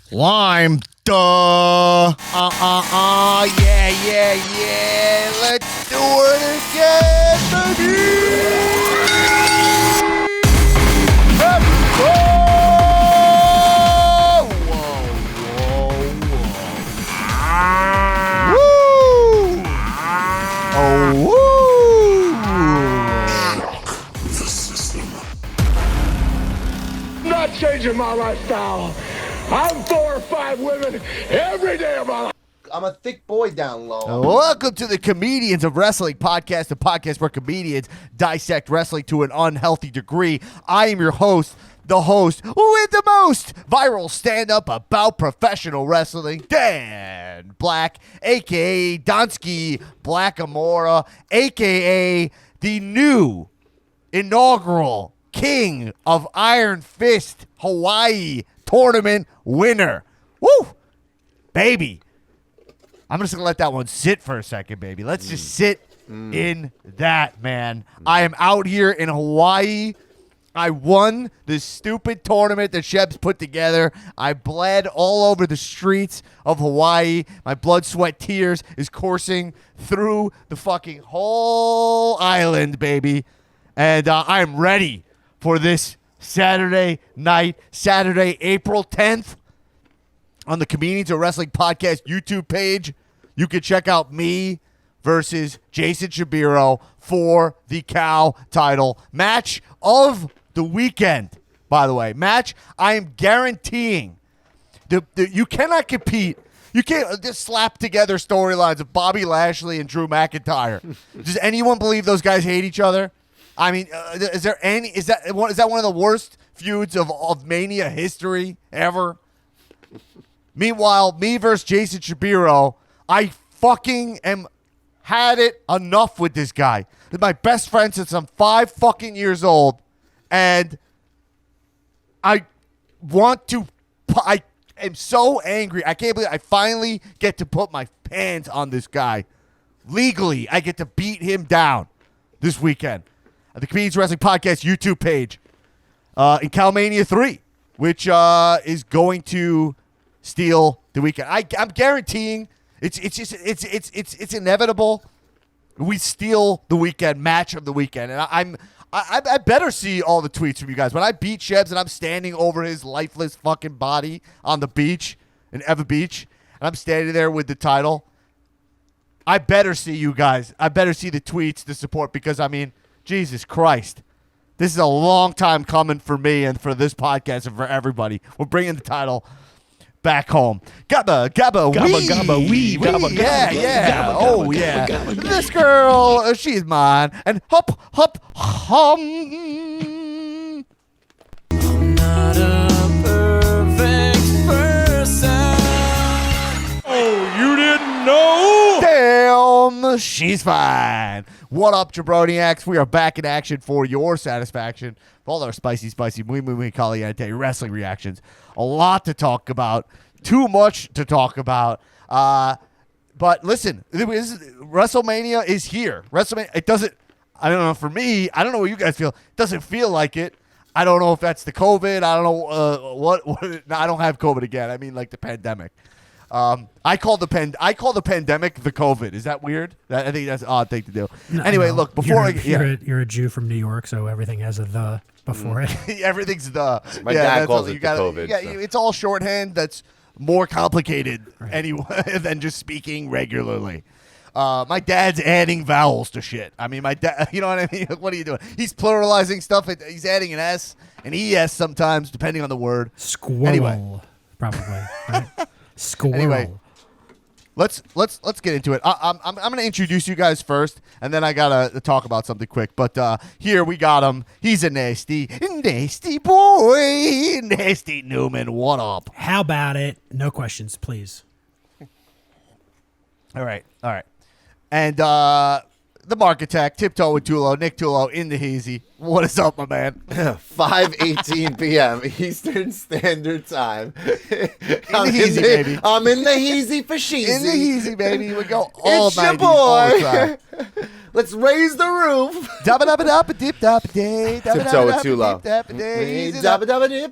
Lime, duh. Yeah. Let's do it again, baby. Not changing my lifestyle. I'm 4 or 5 women every day of my life. I'm a thick boy down low. Welcome to the Comedians of Wrestling podcast, the podcast where comedians dissect wrestling to an unhealthy degree. I am your host, the host with the most viral stand-up about professional wrestling, Dan Black, a.k.a. Donsky Blackamora, a.k.a. the new inaugural King of Iron Fist Hawaii tournament winner. Woo! Baby. I'm just going to let that one sit for a second, baby. Let's just sit in that, man. I am out here in Hawaii. I won this stupid tournament that Sheb's put together. I bled all over the streets of Hawaii. My blood, sweat, tears is coursing through the fucking whole island, baby. And I am ready for this Saturday night, Saturday, April 10th. On the Comedians of Wrestling podcast YouTube page, you can check out me versus Jason Shabiro for the cow title match of the weekend. By the way, match I am guaranteeing. You cannot compete. You can't just slap together storylines of Bobby Lashley and Drew McIntyre. Does anyone believe those guys hate each other? I mean, is that one of the worst feuds of Mania history ever? Meanwhile, me versus Jason Shabiro, I fucking had it enough with this guy. He's my best friend since I'm 5 fucking years old, and I am so angry. I can't believe I finally get to put my hands on this guy. Legally, I get to beat him down this weekend at the Comedians Wrestling Podcast YouTube page in cOwmania 3, which is going to steal the weekend. I'm guaranteeing it's inevitable. We steal the weekend, match of the weekend, and I better see all the tweets from you guys when I beat Shebs and I'm standing over his lifeless fucking body on the beach in Eva Beach, and I'm standing there with the title. I better see you guys. I better see the tweets, the support, because I mean, Jesus Christ. This is a long time coming for me and for this podcast and for everybody. We're bringing the title back home. Gabba, wee. Yeah. Oh, yeah. This girl, she's mine. And hum. I'm not a perfect person. Oh, you didn't know? Damn, she's fine. What up, Jabroniacs? We are back in action for your satisfaction. For all our spicy, muy caliente wrestling reactions. A lot to talk about. Too much to talk about. But listen, WrestleMania is here. WrestleMania, it doesn't, I don't know, for me, I don't know what you guys feel. It doesn't feel like it. I don't know if that's the COVID. I don't know what I don't have COVID again. I mean, like the pandemic. I call the pandemic the COVID. Is that weird? I think that's an odd thing to do. Anyway, look, before you're a Jew from New York, so everything has a the before it. Everything's the. My dad calls it the COVID. Yeah, so. It's all shorthand. That's more complicated anyway than just speaking regularly. My dad's adding vowels to shit. I mean, my dad. You know what I mean? What are you doing? He's pluralizing stuff. He's adding an S, an ES sometimes, depending on the word. Squirrel, anyway. Probably. Right? Squirrel. Anyway, let's get into it. I'm gonna introduce you guys first, and then I gotta talk about something quick. But here we got him. He's a nasty boy, Nasty Newman. What up? How about it? No questions, please. All right. And the Marketech, Tiptoe with Tulo, Nick Tulo in the Heezy. What is up, my man? 5:18 p.m. Eastern Standard Time. I'm in the Heezy, baby. I'm in the Heezy for sheezy. In the Heezy, baby. We go all It's your 90s all the time. boy. Let's raise the roof. Dabba-dabba-dabba-dip-dabba-day. Tiptoe it too low. Dabba-dabba-day.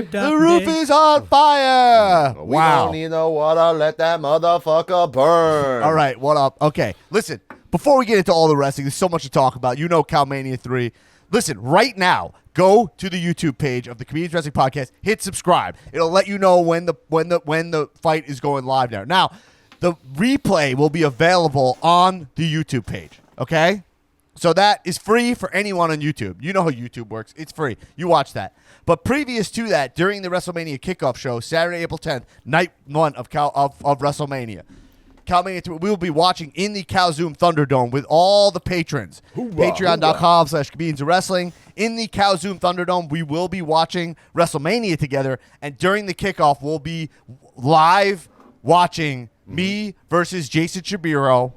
The roof is on fire. We Wow. don't need no water. Let that motherfucker burn. All right, what up? Okay, listen. Before we get into all the wrestling, there's so much to talk about. You know cOwmania 3. Listen, right now, go to the YouTube page of the Comedians Wrestling Podcast. Hit subscribe. It'll let you know when the fight is going live now. Now, the replay will be available on the YouTube page, okay? So that is free for anyone on YouTube. You know how YouTube works. It's free. You watch that. But previous to that, during the WrestleMania kickoff show, Saturday, April 10th, night one of WrestleMania, cOwmania 3, we will be watching in the Zoom Thunderdome with all the patrons. Patreon.com/Comedians of Wrestling. In the Zoom Thunderdome, we will be watching WrestleMania together. And during the kickoff, we'll be live watching me versus Jason Shapiro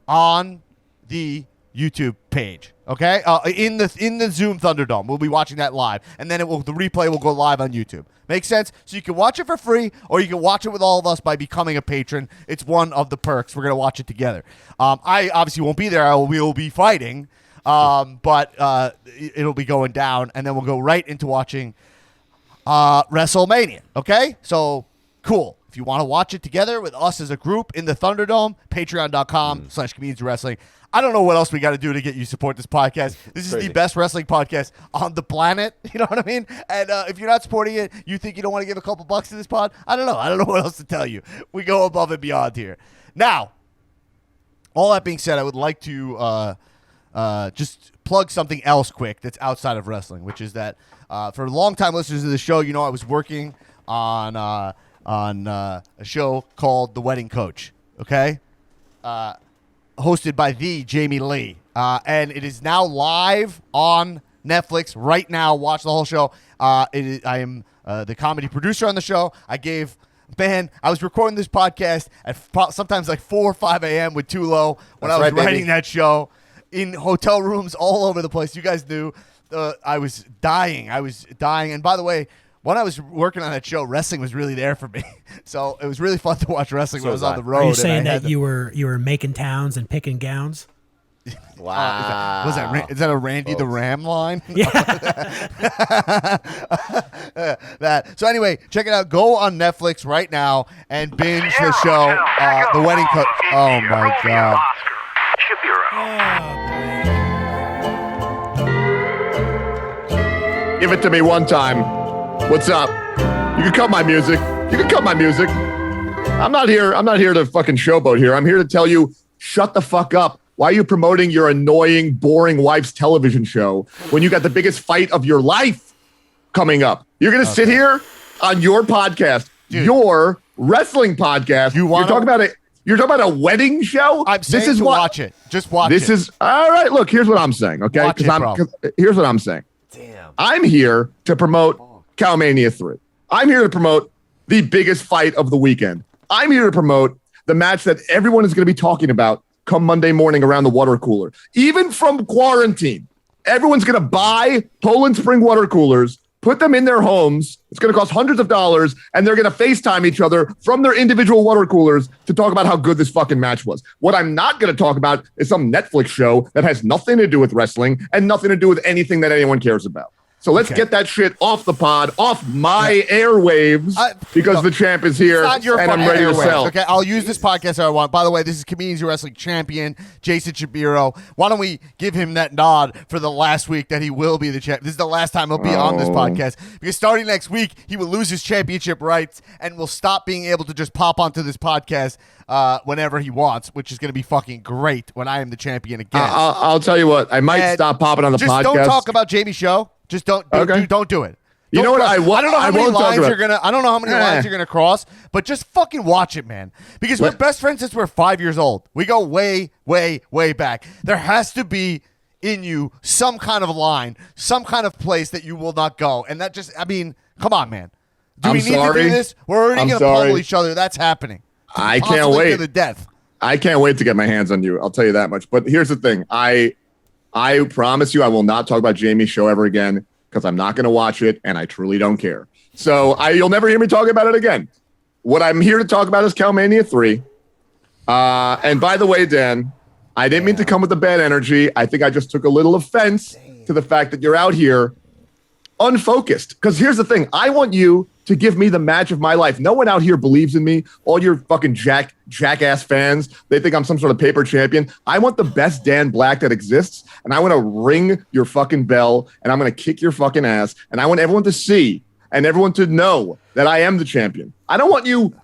on the YouTube page. Okay? In the Zoom Thunderdome. We'll be watching that live. And then the replay will go live on YouTube. Makes sense? So you can watch it for free, or you can watch it with all of us by becoming a patron. It's one of the perks. We're going to watch it together. I obviously won't be there. We will be fighting. But it'll be going down, and then we'll go right into watching WrestleMania. Okay? So, cool. If you want to watch it together with us as a group in the Thunderdome, patreon.com/Comedians of Wrestling. I don't know what else we got to do to get you to support this podcast. This is the best wrestling podcast on the planet. You know what I mean? And if you're not supporting it, you think you don't want to give a couple bucks to this pod? I don't know. I don't know what else to tell you. We go above and beyond here. Now, all that being said, I would like to just plug something else quick that's outside of wrestling, which is that for long-time listeners of the show, you know I was working on a show called The Wedding Coach, okay? Hosted by the Jamie Lee. And it is now live on Netflix right now. Watch the whole show. I am the comedy producer on the show. I was recording this podcast at sometimes like 4 or 5 a.m. with Tulo when I was writing that show in hotel rooms all over the place. You guys knew I was dying. And by the way, when I was working on that show, wrestling was really there for me. So it was really fun to watch wrestling when I was on the road. Are you saying that you were making towns and picking gowns? Wow. Is that a Randy the Ram line? Yeah. So anyway, check it out. Go on Netflix right now and binge the show, The Wedding Coach. Oh, my God. Give it to me one time. What's up? You can cut my music. I'm not here to fucking showboat here. I'm here to tell you, shut the fuck up. Why are you promoting your annoying, boring wife's television show when you got the biggest fight of your life coming up? You're going to sit here on your podcast, your wrestling podcast. You're talking about it. You're talking about a wedding show? I'm saying watch it. Just watch it. This is all right. Look, here's what I'm saying. Okay, here's what I'm saying. Damn. I'm here to promote cOwmania 3. I'm here to promote the biggest fight of the weekend. I'm here to promote the match that everyone is going to be talking about come Monday morning around the water cooler. Even from quarantine, everyone's going to buy Poland Spring water coolers, put them in their homes. It's going to cost hundreds of dollars, and they're going to FaceTime each other from their individual water coolers to talk about how good this fucking match was. What I'm not going to talk about is some Netflix show that has nothing to do with wrestling and nothing to do with anything that anyone cares about. So let's get that shit off the pod, off my airwaves, because the champ is here and I'm ready to sell. Okay, I'll use this podcast how I want. By the way, this is Comedians Wrestling champion, Jason Shapiro. Why don't we give him that nod for the last week that he will be the champ? This is the last time he'll be on this podcast, because starting next week, he will lose his championship rights and will stop being able to just pop onto this podcast whenever he wants, which is going to be fucking great when I am the champion again. I'll tell you what, I might stop popping on the podcast. Just don't talk about Jamie's show. Just don't do it. You know what? I don't know how many lines you're gonna cross, but just fucking watch it, man. Because we're best friends since we're 5 years old. We go way, way, way back. There has to be in you some kind of line, some kind of place that you will not go, and that just, I mean, come on, man. Do we need to do this? We're already gonna pummel each other. That's happening. I can't wait to the death. I can't wait to get my hands on you. I'll tell you that much. But here's the thing. I promise you I will not talk about Jamie's show ever again, because I'm not going to watch it, and I truly don't care. So you'll never hear me talk about it again. What I'm here to talk about is cOwmania 3. And by the way, Dan, I didn't mean to come with the bad energy. I think I just took a little offense to the fact that you're out here unfocused. Because here's the thing. I want you to give me the match of my life. No one out here believes in me. All your fucking jackass fans, they think I'm some sort of paper champion. I want the best Dan Black that exists, and I want to ring your fucking bell, and I'm going to kick your fucking ass, and I want everyone to see and everyone to know that I am the champion. I don't want you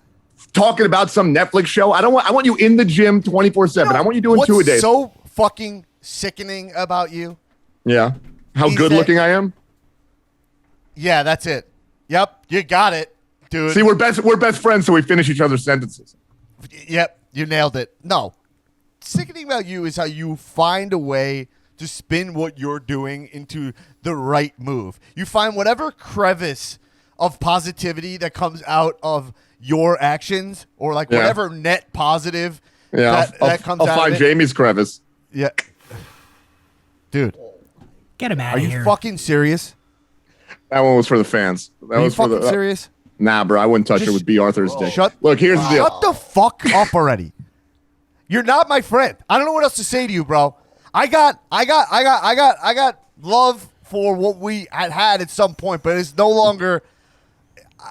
talking about some Netflix show. I want you in the gym 24/7. I want you doing 2 a day. What's so fucking sickening about you? Yeah. How good looking I am? Yeah, that's it. Yep, you got it, dude. See, we're best friends, so we finish each other's sentences. Yep, you nailed it. No. Sickening about you is how you find a way to spin what you're doing into the right move. You find whatever crevice of positivity that comes out of your actions, or like whatever net positive that comes out. I'll find Jamie's crevice. Yeah. Dude. Get him out Are of you here. fucking serious? That one was for the fans. That Are you was for fucking serious? Nah, bro, I wouldn't touch it with B. Arthur's dick. Look, here's the deal. Shut the fuck up already. You're not my friend. I don't know what else to say to you, bro. I got love for what we had at some point, but it's no longer.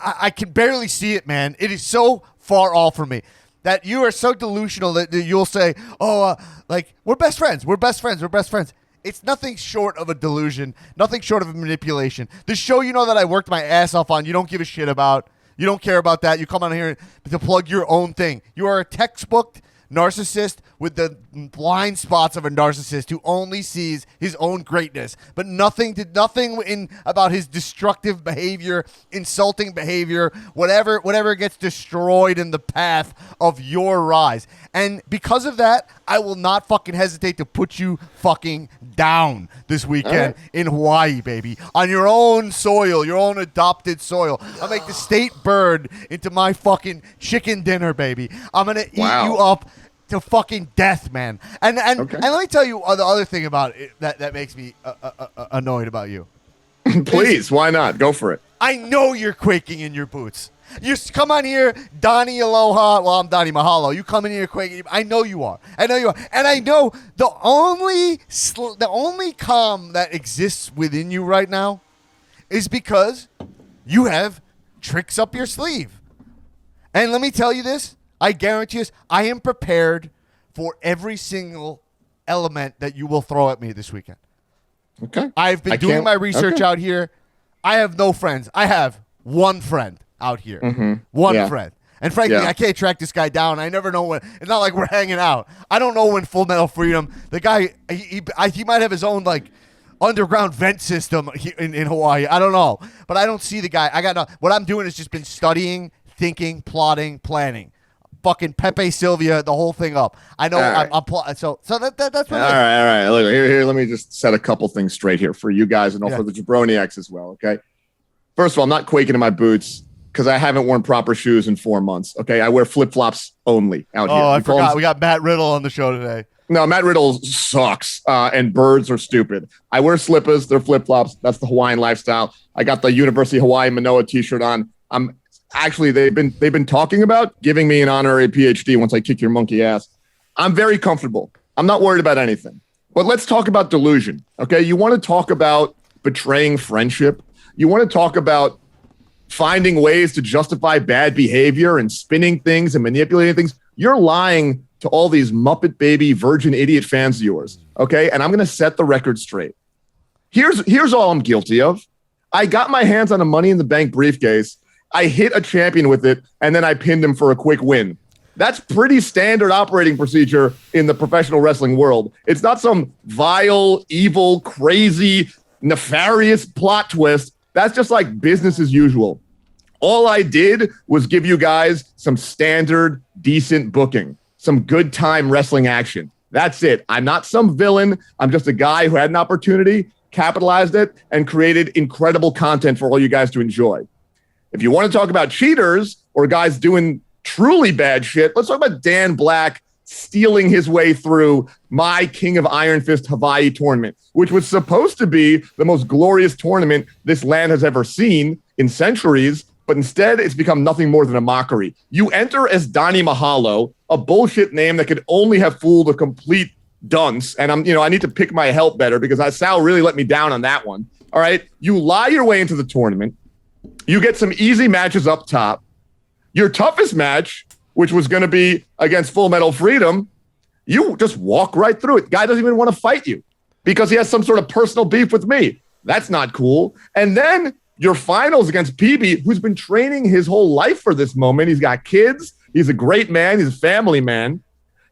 I can barely see it, man. It is so far off from me that you are so delusional that you'll say, "Oh, like we're best friends. We're best friends. We're best friends." It's nothing short of a delusion, nothing short of a manipulation. The show you know that I worked my ass off on, you don't give a shit about. You don't care about that. You come on here to plug your own thing. You are a textbook narcissist with the blind spots of a narcissist who only sees his own greatness, but nothing about his destructive behavior, insulting behavior, whatever gets destroyed in the path of your rise. And because of that, I will not fucking hesitate to put you fucking down this weekend in Hawaii, baby, on your own soil, your own adopted soil. I'll make the state bird into my fucking chicken dinner, baby. I'm gonna eat you up to fucking death, man. And let me tell you the other thing about it that makes me annoyed about you. Please, why not? Go for it. I know you're quaking in your boots. You come on here, Donnie Aloha. Well, I'm Donnie Mahalo. You come in here quaking. I know you are. And I know the only calm that exists within you right now is because you have tricks up your sleeve. And let me tell you this. I guarantee you, I am prepared for every single element that you will throw at me this weekend. Okay. I've been doing my research out here. I have no friends. I have one friend out here. One friend. And frankly, I can't track this guy down. I never know when. It's not like we're hanging out. I don't know when Full Metal Freedom, the guy, he might have his own, like, underground vent system in Hawaii. I don't know. But I don't see the guy. What I'm doing is just been studying, thinking, plotting, planning. Fucking Pepe Sylvia, the whole thing up. I know. Right. So that's what. All right. Look, here. Let me just set a couple things straight here for you guys and for the Jabroniacs as well. Okay. First of all, I'm not quaking in my boots because I haven't worn proper shoes in 4 months. Okay, I wear flip flops only out here. Oh, I forgot. We got Matt Riddle on the show today. No, Matt Riddle sucks, and birds are stupid. I wear slippers. They're flip flops. That's the Hawaiian lifestyle. I got the University of Hawaii Manoa T-shirt on. Actually, they've been talking about giving me an honorary PhD once I kick your monkey ass. I'm very comfortable. I'm not worried about anything. But let's talk about delusion, okay? You want to talk about betraying friendship. You want to talk about finding ways to justify bad behavior and spinning things and manipulating things. You're lying to all these Muppet Baby virgin idiot fans of yours, okay? And I'm going to set the record straight. Here's all I'm guilty of. I got my hands on a Money in the Bank briefcase. I hit a champion with it, and then I pinned him for a quick win. That's pretty standard operating procedure in the professional wrestling world. It's not some vile, evil, crazy, nefarious plot twist. That's just like business as usual. All I did was give you guys some standard, decent booking, some good time wrestling action. That's it. I'm not some villain. I'm just a guy who had an opportunity, capitalized it, and created incredible content for all you guys to enjoy. If you want to talk about cheaters or guys doing truly bad shit, let's talk about Dan Black stealing his way through my King of Iron Fist Hawaii tournament, which was supposed to be the most glorious tournament this land has ever seen in centuries. but instead it's become nothing more than a mockery. You enter as Donnie Mahalo, a bullshit name that could only have fooled a complete dunce. And I need to pick my help better because Sal really let me down on that one. All right. You lie your way into the tournament. You get some easy matches up top. Your toughest match, which was going to be against Full Metal Freedom, you just walk right through it. Guy doesn't even want to fight you because he has some sort of personal beef with me. That's not cool. And then your finals against PB, who's been training his whole life for this moment. He's got kids. He's a great man. He's a family man.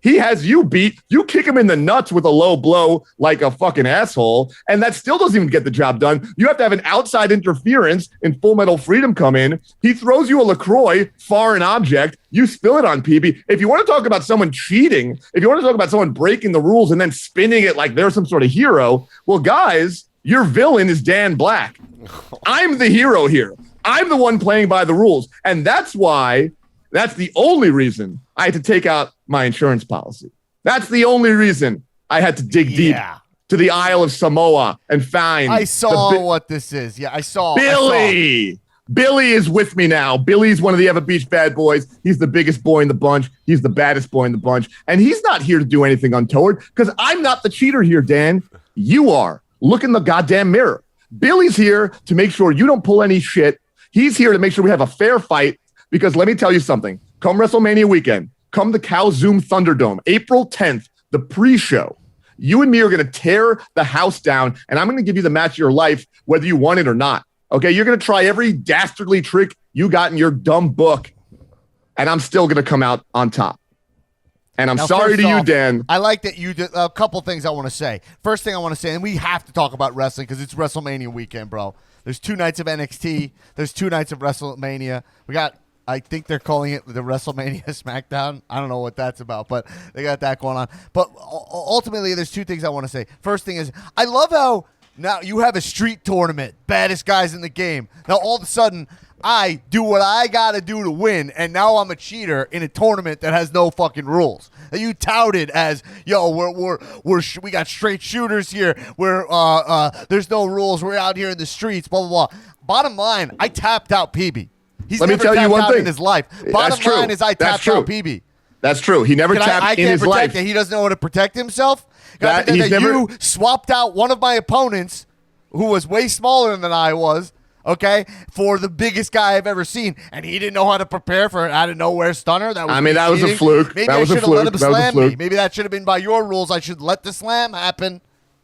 He has you beat. You kick him in the nuts with a low blow like a fucking asshole, and that still doesn't even get the job done. You have to have an outside interference in Full Metal Freedom come in. He throws you a LaCroix, foreign object. You spill it on PB. If you want to talk about someone cheating, if you want to talk about someone breaking the rules and then spinning it like they're some sort of hero, well, guys, your villain is Dan Black. I'm the hero here. I'm the one playing by the rules, and that's the only reason I had to take out my insurance policy. That's the only reason I had to dig deep to the Isle of Samoa and find. I saw what this is. Yeah, I saw. Billy. Billy is with me now. Billy's one of the Ever Beach bad boys. He's the biggest boy in the bunch. He's the baddest boy in the bunch. And he's not here to do anything untoward because I'm not the cheater here, Dan. You are. Look in the goddamn mirror. Billy's here to make sure you don't pull any shit. He's here to make sure we have a fair fight because let me tell you something. Come WrestleMania weekend, come the Zoom Thunderdome, April 10th, the pre-show. You and me are going to tear the house down, and I'm going to give you the match of your life, whether you want it or not. Okay, you're going to try every dastardly trick you got in your dumb book, and I'm still going to come out on top. And I'm sorry to you, Dan. I like that you did a couple things I want to say. First thing I want to say, and we have to talk about wrestling because it's WrestleMania weekend, bro. There's 2 nights of NXT. There's 2 nights of WrestleMania. We got, I think they're calling it the WrestleMania SmackDown. I don't know what that's about, but they got that going on. But ultimately, there's 2 things I want to say. First thing is, I love how now you have a street tournament, baddest guys in the game. Now, all of a sudden, I do what I got to do to win, and now I'm a cheater in a tournament that has no fucking rules. That you touted as, yo, we got straight shooters here. There's no rules. We're out here in the streets, blah, blah, blah. Bottom line, I tapped out PB. He's Let never me tell you tapped one out thing. in his life. Bottom line is I tapped out PB. That's true. He never tapped in his life. He doesn't know how to protect himself. He's never. You swapped out one of my opponents who was way smaller than I was, okay, for the biggest guy I've ever seen, and he didn't know how to prepare for it out of nowhere stunner. That was a fluke. Maybe that I was should a have let fluke. him That was a slam me. fluke. Maybe that should have been by your rules. I should let the slam happen.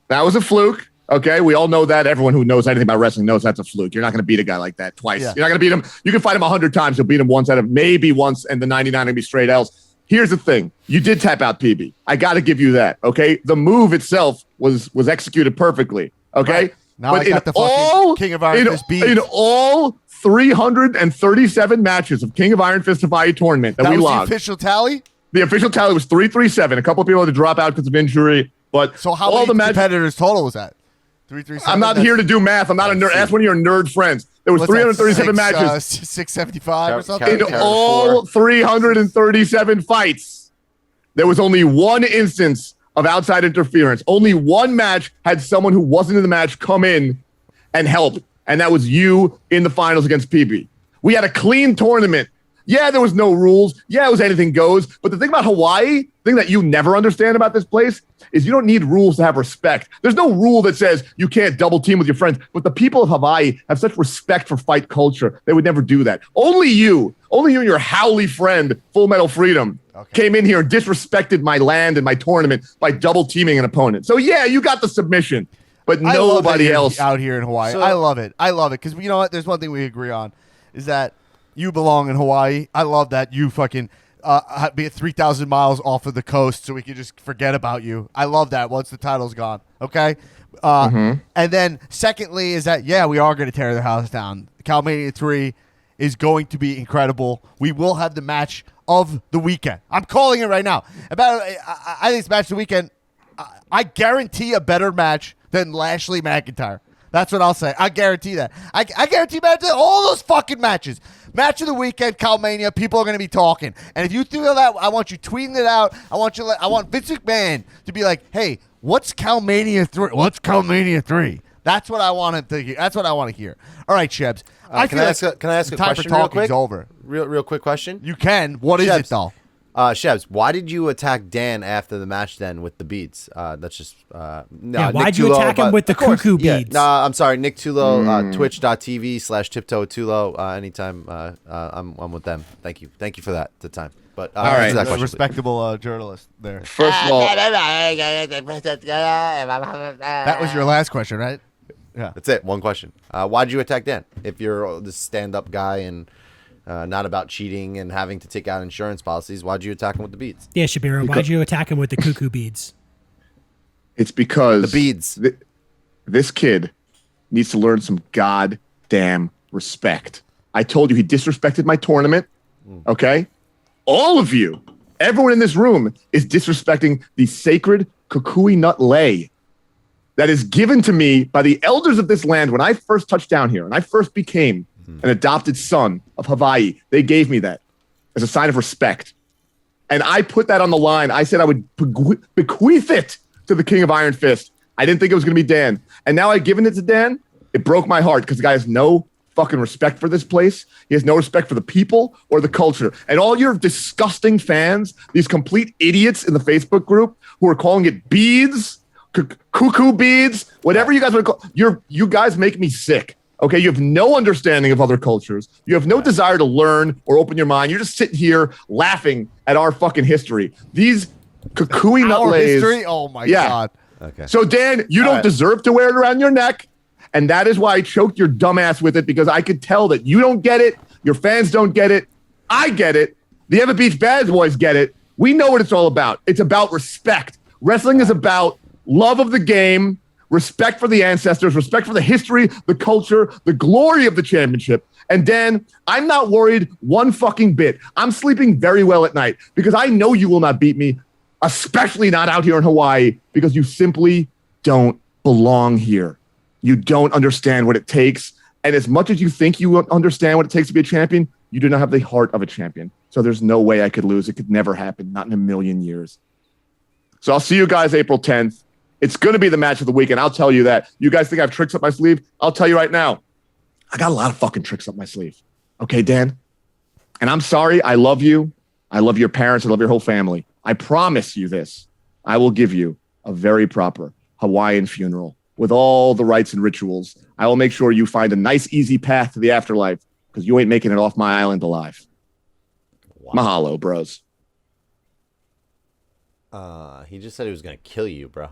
That was a fluke. Okay, we all know that. Everyone who knows anything about wrestling knows that's a fluke. You're not going to beat a guy like that twice. Yeah. You're not going to beat him. You can fight him 100 times. You'll beat him once out of maybe once, and the 99 are going to be straight L's. Here's the thing. You did tap out PB. I got to give you that, okay? The move itself was executed perfectly, okay? Right. Now but I got the fucking King of Iron Fist beat. In all 337 matches of King of Iron Fist Hawaii tournament that we logged. The official tally? The official tally was 337. A couple of people had to drop out because of injury, but so how many competitors total was that? 337. I'm not here to do math. I'm not a nerd. Ask one of your nerd friends. There was 337 matches. 675 or something? In all 337 fights, there was only one instance of outside interference. Only one match had someone who wasn't in the match come in and help, and that was you in the finals against PB. We had a clean tournament. Yeah, there was no rules. Yeah, it was anything goes. But the thing about Hawaii, the thing that you never understand about this place is you don't need rules to have respect. There's no rule that says you can't double team with your friends. But the people of Hawaii have such respect for fight culture. They would never do that. Only you and your Howley friend, Full Metal Freedom, came in here and disrespected my land and my tournament by double teaming an opponent. So yeah, you got the submission, but nobody else out here in Hawaii. So, I love it. Because you know what? There's one thing we agree on is that you belong in Hawaii. I love that you fucking be at 3,000 miles off of the coast so we can just forget about you. I love that once the title's gone. Okay? And then secondly is that, yeah, we are going to tear the house down. cOwmania 3 is going to be incredible. We will have the match of the weekend. I'm calling it right now. I think it's match of the weekend. I guarantee a better match than Lashley McIntyre. That's what I'll say. I guarantee that. I guarantee all those fucking matches. Match of the weekend, cOwmania. People are going to be talking. And if you feel that, I want you tweeting it out. I want Vince McMahon to be like, hey, what's cOwmania 3? What's cOwmania 3? That's what I want to hear. That's what I want to hear. All right, Shebs. Can I ask a the time for question real talking's quick? over. Real quick question. You can. What is it, Shebs. though? Shebs, why did you attack Dan after the match then with the beads? That's just no. Yeah, Nick why'd you Tulo, attack him but- with the of course, cuckoo yeah. beads? Nah, I'm sorry, Nick Tulo, twitch.tv/tiptoe-tulo. Anytime, I'm with them. Thank you for that. The time. But All right. answer that A question, respectable journalist there. First of all, That was your last question, right? Yeah. That's it. One question. Why'd you attack Dan? If you're this stand-up guy and not about cheating and having to take out insurance policies, why'd you attack him with the beads? Yeah, Shabira, why'd you attack him with the cuckoo beads? it's because The beads. This kid needs to learn some goddamn respect. I told you he disrespected my tournament. Okay? All of you, everyone in this room is disrespecting the sacred kukui nut lei that is given to me by the elders of this land when I first touched down here and I first became an adopted son of Hawaii. They gave me that as a sign of respect. And I put that on the line. I said I would bequeath it to the King of Iron Fist. I didn't think it was going to be Dan. And now I've given it to Dan. It broke my heart because the guy has no fucking respect for this place. He has no respect for the people or the culture. And all your disgusting fans, these complete idiots in the Facebook group who are calling it beads, cuckoo beads, whatever you guys want to call, you guys make me sick. Okay, you have no understanding of other cultures. You have no desire to learn or open your mind. You're just sitting here laughing at our fucking history. These kukui nut Our lays. history? Oh, my God. Okay. So, Dan, you don't deserve to wear it around your neck. And that is why I choked your dumbass with it, because I could tell that you don't get it. Your fans don't get it. I get it. The Ever Beach Bad Boys get it. We know what it's all about. It's about respect. Wrestling is about love of the game, respect for the ancestors, respect for the history, the culture, the glory of the championship. And Dan, I'm not worried one fucking bit. I'm sleeping very well at night because I know you will not beat me, especially not out here in Hawaii, because you simply don't belong here. You don't understand what it takes. And as much as you think you understand what it takes to be a champion, you do not have the heart of a champion. So there's no way I could lose. It could never happen, not in a million years. So I'll see you guys April 10th. It's going to be the match of the weekend. I'll tell you that. You guys think I have tricks up my sleeve? I'll tell you right now. I got a lot of fucking tricks up my sleeve. Okay, Dan? And I'm sorry. I love you. I love your parents. I love your whole family. I promise you this. I will give you a very proper Hawaiian funeral with all the rites and rituals. I will make sure you find a nice, easy path to the afterlife because you ain't making it off my island alive. Wow. Mahalo, bros. He just said he was going to kill you, bro.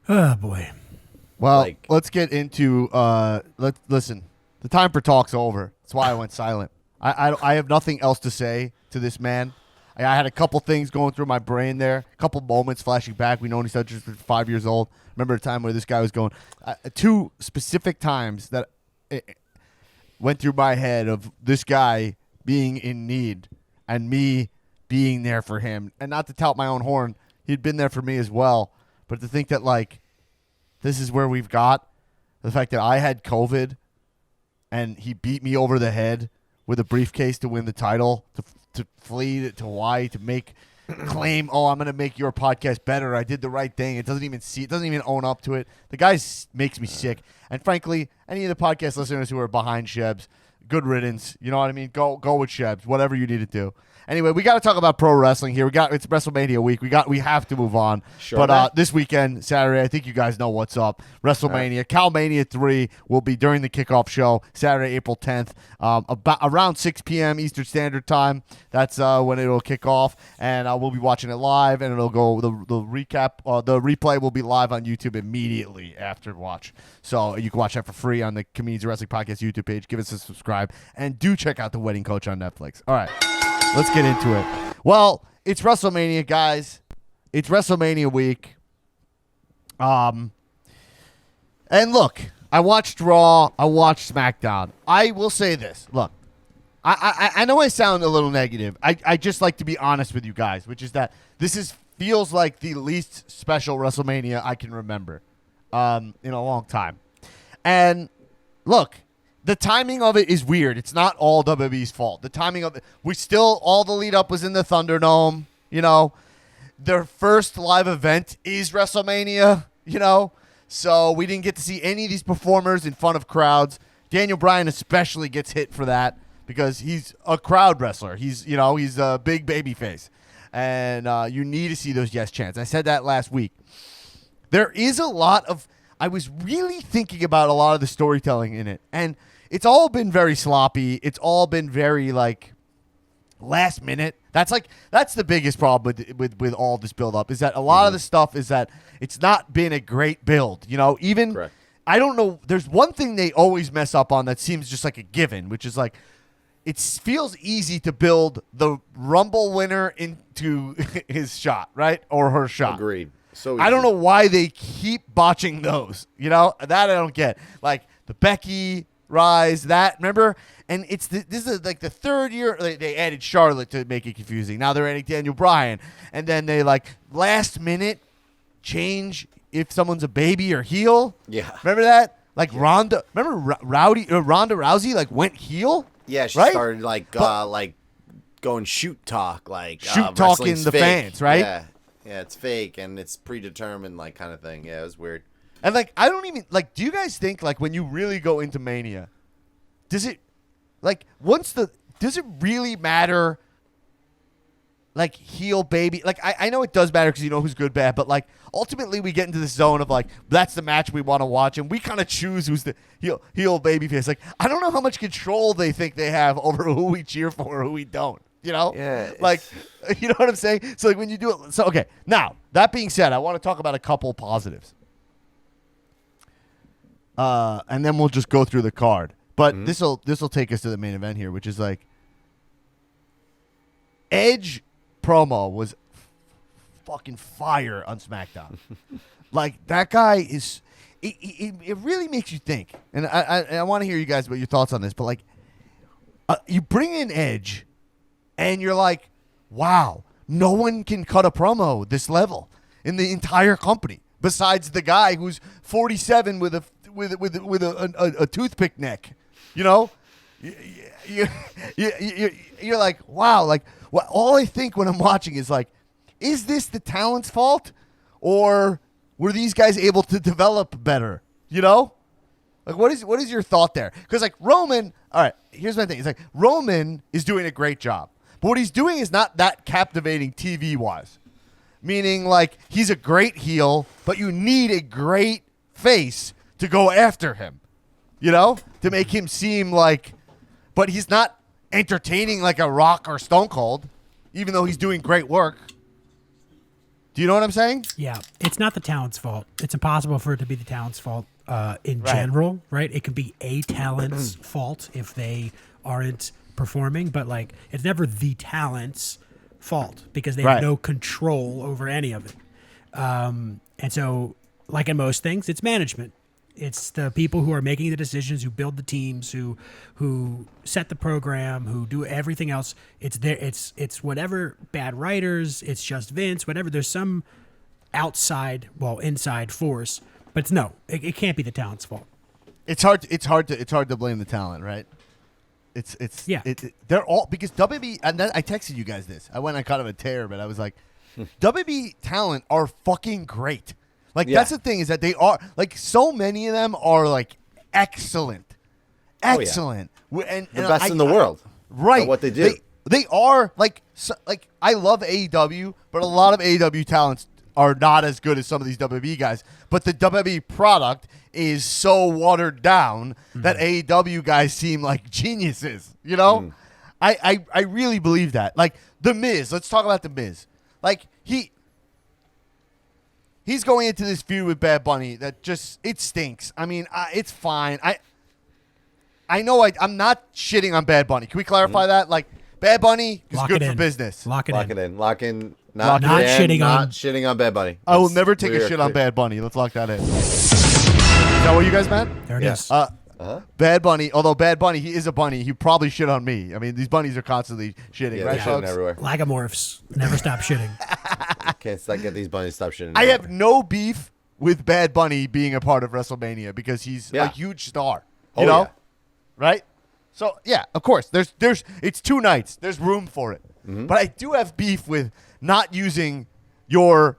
Oh, boy. Well, let's get into listen. The time for talk's over. That's why I went silent. I have nothing else to say to this man. I had a couple things going through my brain there, a couple moments flashing back. We know he's just 5 years old. Remember a time where this guy was going. Two specific times that it went through my head of this guy being in need and me being there for him. And not to tout my own horn, he'd been there for me as well. But to think that, like, this is where we've got the fact that I had COVID and he beat me over the head with a briefcase to win the title, to flee to Hawaii, to make claim, oh, I'm going to make your podcast better. I did the right thing. It doesn't even own up to it. The guy makes me sick. And frankly, any of the podcast listeners who are behind Shebs, good riddance. You know what I mean? Go with Shebs, whatever you need to do. Anyway, we got to talk about pro wrestling here. It's WrestleMania week. We have to move on. Sure. But this weekend, Saturday, I think you guys know what's up. WrestleMania, cOwmania 3 will be during the kickoff show, Saturday, April 10th, about around 6 p.m. Eastern Standard Time. That's when it'll kick off, and we'll be watching it live, and it'll go the replay will be live on YouTube immediately after watch. So you can watch that for free on the Comedians of Wrestling Podcast YouTube page. Give us a subscribe, and do check out The Wedding Coach on Netflix. All right. Let's get into it. Well, it's WrestleMania, guys. It's WrestleMania week. And look, I watched Raw. I watched SmackDown. I will say this. Look, I know I sound a little negative. I just like to be honest with you guys, which is that this feels like the least special WrestleMania I can remember in a long time. And look, the timing of it is weird. It's not all WWE's fault. The timing of it, all the lead up was in the Thunderdome, you know. Their first live event is WrestleMania, you know. So we didn't get to see any of these performers in front of crowds. Daniel Bryan especially gets hit for that because he's a crowd wrestler. He's a big baby face. And you need to see those yes chants. I said that last week. There is a lot of – I was really thinking about a lot of the storytelling in it. And it's all been very sloppy. It's all been very, like, last minute. That's the biggest problem with all this build-up is that a lot of the stuff is that it's not been a great build. Even – Correct. I don't know. There's one thing they always mess up on that seems just like a given, which is like it feels easy to build the Rumble winner into his shot, right? Or her shot. Agreed. So I don't know why they keep botching those. That I don't get. Like the Becky rise, that remember? And this is like the third year they added Charlotte to make it confusing. Now they're adding Daniel Bryan, and then they like last minute change if someone's a baby or heel. Yeah. Remember that? Like Ronda. Remember Ronda Rousey like went heel? Yeah, she right? started like going shoot talk, like shoot talking wrestling's the fake. fans, right? Yeah, it's fake and it's predetermined, like kind of thing. Yeah, it was weird. And like I don't even like. Do you guys think like when you really go into Mania, does it really matter? Like heel baby, like I know it does matter because you know who's good, bad, but like ultimately we get into this zone of like that's the match we want to watch, and we kind of choose who's the heel baby face. Like I don't know how much control they think they have over who we cheer for or who we don't. Yeah. Like you know what I'm saying. So like when you do it, so okay. Now that being said, I want to talk about a couple positives, and then we'll just go through the card. But this will take us to the main event here, which is like Edge promo was fucking fire on SmackDown. Like that guy is it really makes you think, and I want to hear you guys about your thoughts on this, but like you bring in Edge and you're like, wow, no one can cut a promo this level in the entire company besides the guy who's 47 with a toothpick neck. You're like, wow, like all I think when I'm watching is like, is this the talent's fault, or were these guys able to develop better? Like what is your thought there? Because like Roman, all right, here's my thing. It's like Roman is doing a great job, but what he's doing is not that captivating TV wise. Meaning like he's a great heel, but you need a great face to go after him. To make him seem like, but he's not entertaining like a Rock or Stone Cold, even though he's doing great work. Do you know what I'm saying? Yeah, it's not the talent's fault. It's impossible for it to be the talent's fault in general, right? It could be a talent's fault if they aren't performing, but like it's never the talent's fault because they have no control over any of it. And so, like in most things, it's management. It's the people who are making the decisions, who build the teams, who set the program, who do everything else. It's there. It's whatever bad writers. It's just Vince. Whatever. There's some inside force, but it can't be the talent's fault. It's hard to blame the talent, right? They're all because WB. And then I texted you guys this. I went on kind of a tear, but I was like, WB talent are fucking great. Like, that's the thing is that they are, like, so many of them are, like, excellent. Excellent. Oh, yeah. And the best in the world. Right. At what they do. They are, like, I love AEW, but a lot of AEW talents are not as good as some of these WWE guys. But the WWE product is so watered down that AEW guys seem like geniuses, I really believe that. Like, The Miz, let's talk about The Miz. Like, He's going into this feud with Bad Bunny that just, it stinks. I mean, it's fine. I know I'm not shitting on Bad Bunny. Can we clarify that? Like, Bad Bunny is good for business. Lock it in. Not shitting on Bad Bunny. I will never take a shit on Bad Bunny. Let's lock that in. Is that what you guys meant? There it is. Bad Bunny, although Bad Bunny, he is a bunny. He probably shit on me. I mean, these bunnies are constantly shitting, right, folks? Everywhere. Lagomorphs never stop shitting. Can't get these bunnies to stop shitting. I have no beef with Bad Bunny being a part of WrestleMania because he's a huge star. You know? Yeah. Right? So, yeah, of course. There's it's 2 nights. There's room for it. Mm-hmm. But I do have beef with not using your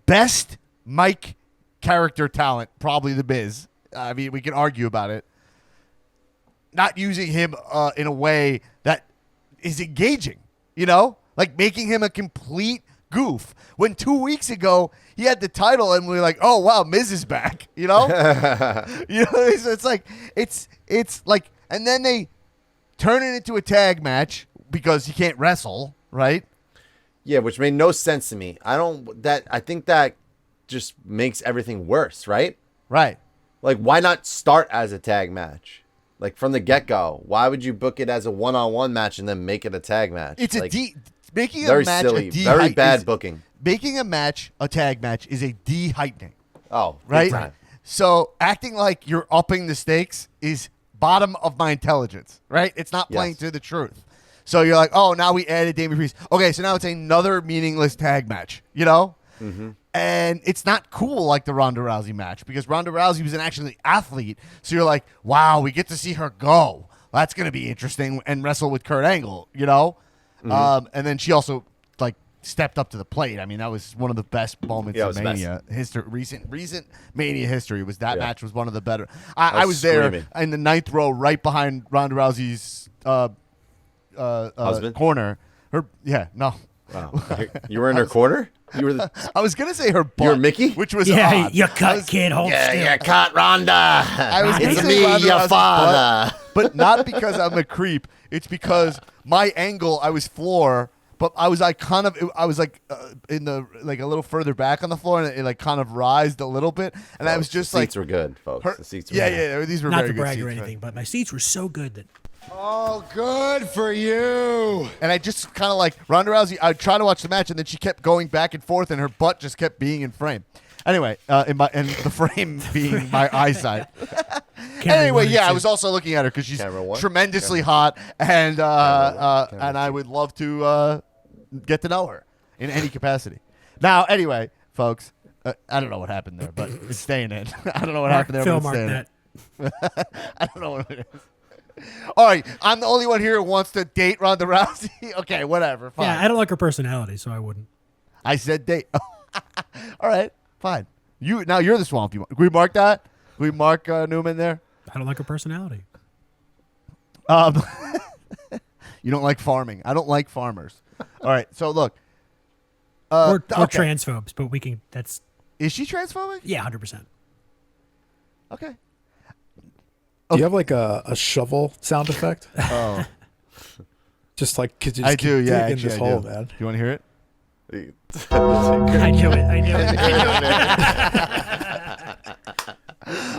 best mic character talent, probably The Miz. I mean, we can argue about it. not using him in a way that is engaging, like making him a complete goof. When 2 weeks ago he had the title and we were like, oh wow, Miz is back, it's like it's like, and then they turn it into a tag match because he can't wrestle, right? Yeah, which made no sense to me. I think that just makes everything worse, right? Right. Like, why not start as a tag match? Like, from the get-go. Why would you book it as a one-on-one match and then make it a tag match? It's like, making a very match silly, a very bad booking. Making a match a tag match is a de-heightening. Oh, big right? time. So acting like you're upping the stakes is bottom of my intelligence, right? It's not playing Yes. to the truth. So you're like, oh, now we added Damian Priest. Okay, so now it's another meaningless tag match, Mm-hmm. And it's not cool like the Ronda Rousey match because Ronda Rousey was an actually athlete. So you're like, wow, we get to see her go. That's going to be interesting and wrestle with Kurt Angle, Mm-hmm. And then she also like stepped up to the plate. I mean, that was one of the best moments Yeah, it of was the Mania history. Recent Mania history was that Yeah. match was one of the better. I was screaming. there in the ninth row, right behind Ronda Rousey's Husband? corner. No. Wow. You were in her corner? You were the... I was gonna say her butt. You were Mickey? Which was Yeah, odd. you cut, kid. Hold still. Yeah, caught Rhonda. I was It's gonna say me, Ronda your Rousey's father. but not because I'm a creep. It's because my angle, I was floor, but I was like in the like a little further back on the floor, and it like kind of rised a little bit, and I was just the like, seats were good, folks. her- The seats were yeah, good. yeah, these were Not very to good brag seats, or right? anything, but my seats were so good that Oh, good for you. And I just kind of like Ronda Rousey. I would try to watch the match, and then she kept going back and forth, and her butt just kept being in frame. Anyway, and the frame being my eyesight. Camera Anyway, one yeah, and I two. was also looking at her because she's Camera one? tremendously hot, and Camera and I would love to get to know her in any capacity. Now, anyway, folks, I don't know what happened there, but it's staying in. I don't know what happened there, Phil but it's staying marked in. that. I don't know what it is. All right, I'm the only one here who wants to date Ronda Rousey. Okay, whatever. Fine. Yeah, I don't like her personality, so I wouldn't. I said date. All right, fine. You're the swampy one. Can we mark that? Can we mark Newman there? I don't like her personality. You don't like farming. I don't like farmers. All right, so look. Or okay. transphobes, but we can. That's Is she transphobic? yeah, 100%. Okay. Do you have like a shovel sound effect? Oh, Just like, could you I just do. keep Yeah, digging actually, this I hole, do. man? Do you want to hear it? I knew it. I knew it.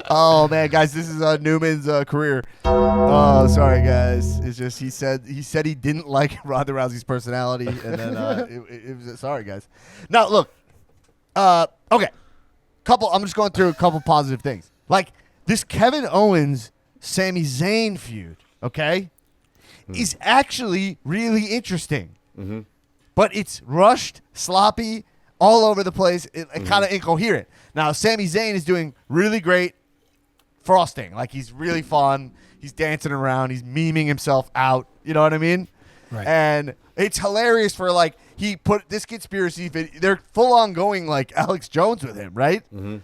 Oh man, guys, this is Newman's career. Oh, sorry, guys. It's just he said he didn't like Ronda Rousey's personality, and then it was sorry, guys. Now look, okay, I'm just going through a couple positive things, like this Kevin Owens Sami Zayn feud. Okay, is actually really interesting, but it's rushed, sloppy, all over the place, and kind of incoherent. Now, Sami Zayn is doing really great frosting. Like, he's really fun. He's dancing around. He's memeing himself out. You know what I mean? Right. And it's hilarious for, like, he put this conspiracy video. They're full on going, like, Alex Jones with him, right? Mm-hmm.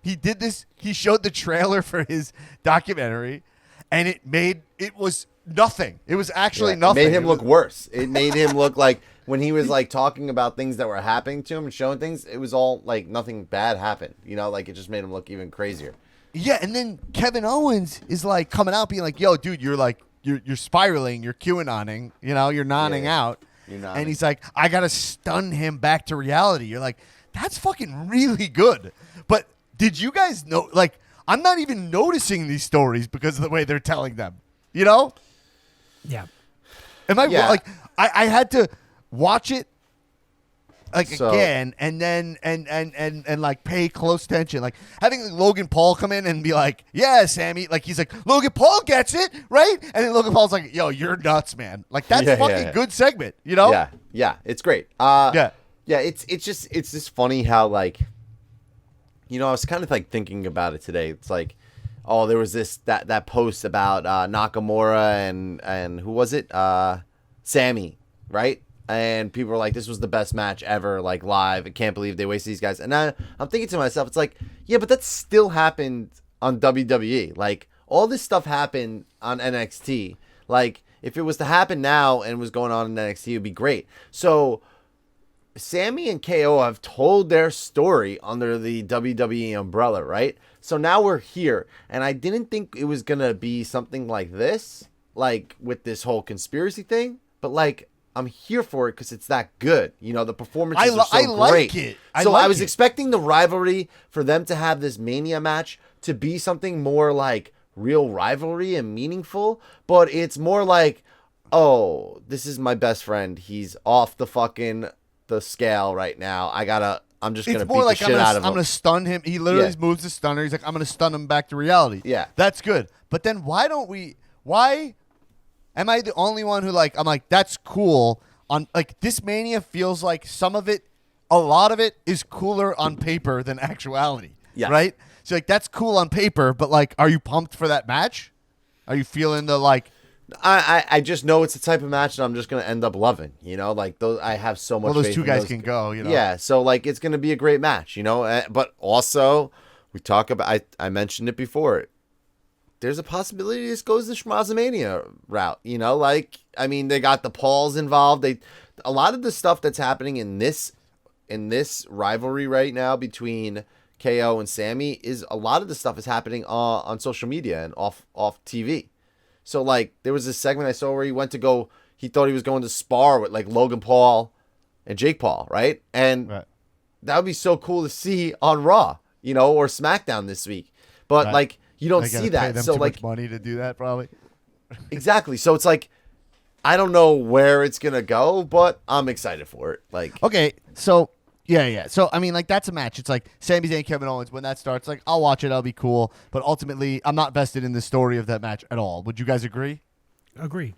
He did this. He showed the trailer for his documentary, and it was nothing. It was actually nothing. It made him was- look worse. It made him look like when he was like talking about things that were happening to him and showing things, it was all like nothing bad happened. You know, like it just made him look even crazier. Yeah, and then Kevin Owens is like coming out being like, "Yo, dude, you're like you're spiraling, you're QAnoning, you're nodding Yeah. out." You're nodding. And he's like, "I got to stun him back to reality." You're like, "That's fucking really good." But did you guys know, like, I'm not even noticing these stories because of the way they're telling them. You know? Yeah. Am I Yeah. like I had to watch it like So- again and then and like pay close attention, like having Logan Paul come in and be like, "Yeah, Sammy," like he's like, "Logan Paul gets it, right?" And then Logan Paul's like, "Yo, you're nuts, man." Like that's Yeah, fucking yeah. good segment, you know? Yeah, it's great. Yeah. It's just funny how like, I was kind of like thinking about it today. It's like, oh, there was that post about Nakamura and who was it? Sami, right? And people were like, this was the best match ever, like live. I can't believe they wasted these guys. And I'm thinking to myself, it's like, yeah, but that still happened on WWE. Like all this stuff happened on NXT. Like, if it was to happen now and was going on in NXT, it would be great. So, Sami and KO have told their story under the WWE umbrella, right? So now we're here. And I didn't think it was going to be something like this, like with this whole conspiracy thing. But, like, I'm here for it because it's that good. You know, the performances are so I like great. it. So I was expecting the rivalry for them to have this Mania match to be something more like real rivalry and meaningful. But it's more like, oh, this is my best friend. He's off the scale right now. I'm just gonna beat the shit out of him. I'm gonna stun him. He literally Yeah. moves the stunner. He's like, I'm gonna stun him back to reality. Yeah. That's good. But then why am I the only one who I'm like, that's cool. On like this Mania feels like a lot of it is cooler on paper than actuality. Yes. Right? So like that's cool on paper, but like, are you pumped for that match? Are you feeling the like I just know it's the type of match that I'm just gonna end up loving. You know, like those. I have so much. well, those faith two in guys can go, you know? Yeah, so like it's gonna be a great match, you know. But also, we talk about. I mentioned it before. There's a possibility this goes the Schmazamania route. You know, like I mean, they got the Pauls involved. A lot of the stuff that's happening in this rivalry right now between KO and Sami is a lot of the stuff is happening on social media and off TV. So, like, there was this segment I saw where he thought he was going to spar with, like, Logan Paul and Jake Paul, right? And that would be so cool to see on Raw, you know, or SmackDown this week. But, like, you don't see that. Pay them so, too like, much money to do that, probably. exactly. So, it's like, I don't know where it's going to go, but I'm excited for it. Like, Okay, so yeah. So I mean, like that's a match. It's like Sami Zayn, Kevin Owens. When that starts, like I'll watch it. I'll be cool. But ultimately, I'm not vested in the story of that match at all. Would you guys agree? Agree.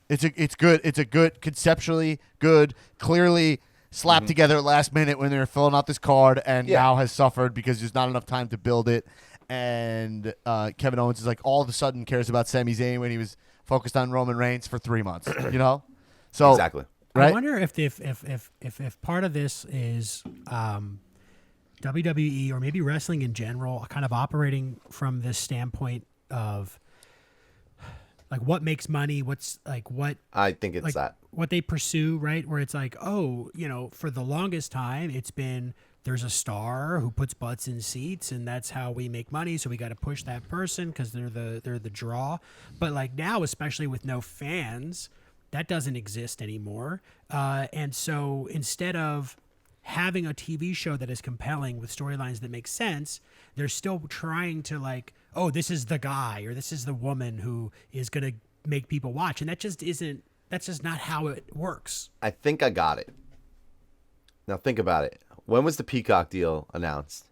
It's good. It's a good, conceptually good, clearly slapped together last minute when they were filling out this card, and now has suffered because there's not enough time to build it. And Kevin Owens is like all of a sudden cares about Sami Zayn when he was focused on Roman Reigns for 3 months. You know, so exactly. Right? I wonder if part of this is WWE or maybe wrestling in general kind of operating from this standpoint of like what makes money, what's like what I think it's like that. what they pursue, right? Where it's like, oh, you know, for the longest time it's been there's a star who puts butts in seats and that's how we make money, so we got to push that person because they're the draw. But like now, especially with no fans, that doesn't exist anymore. And so instead of having a TV show that is compelling with storylines that make sense, they're still trying to like, oh, this is the guy or this is the woman who is going to make people watch. And that's just not how it works. I think I got it. Now think about it. When was the Peacock deal announced?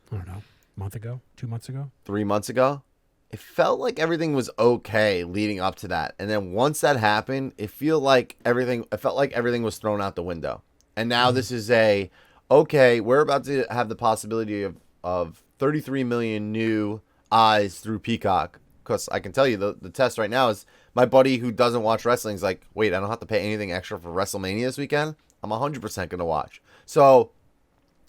I don't know. A month ago? 2 months ago? 3 months ago? It felt like everything was okay leading up to that. And then once that happened, it felt like everything was thrown out the window. And now this is okay, we're about to have the possibility of 33 million new eyes through Peacock. Because I can tell you the test right now is my buddy who doesn't watch wrestling is like, wait, I don't have to pay anything extra for WrestleMania this weekend? I'm 100% going to watch. So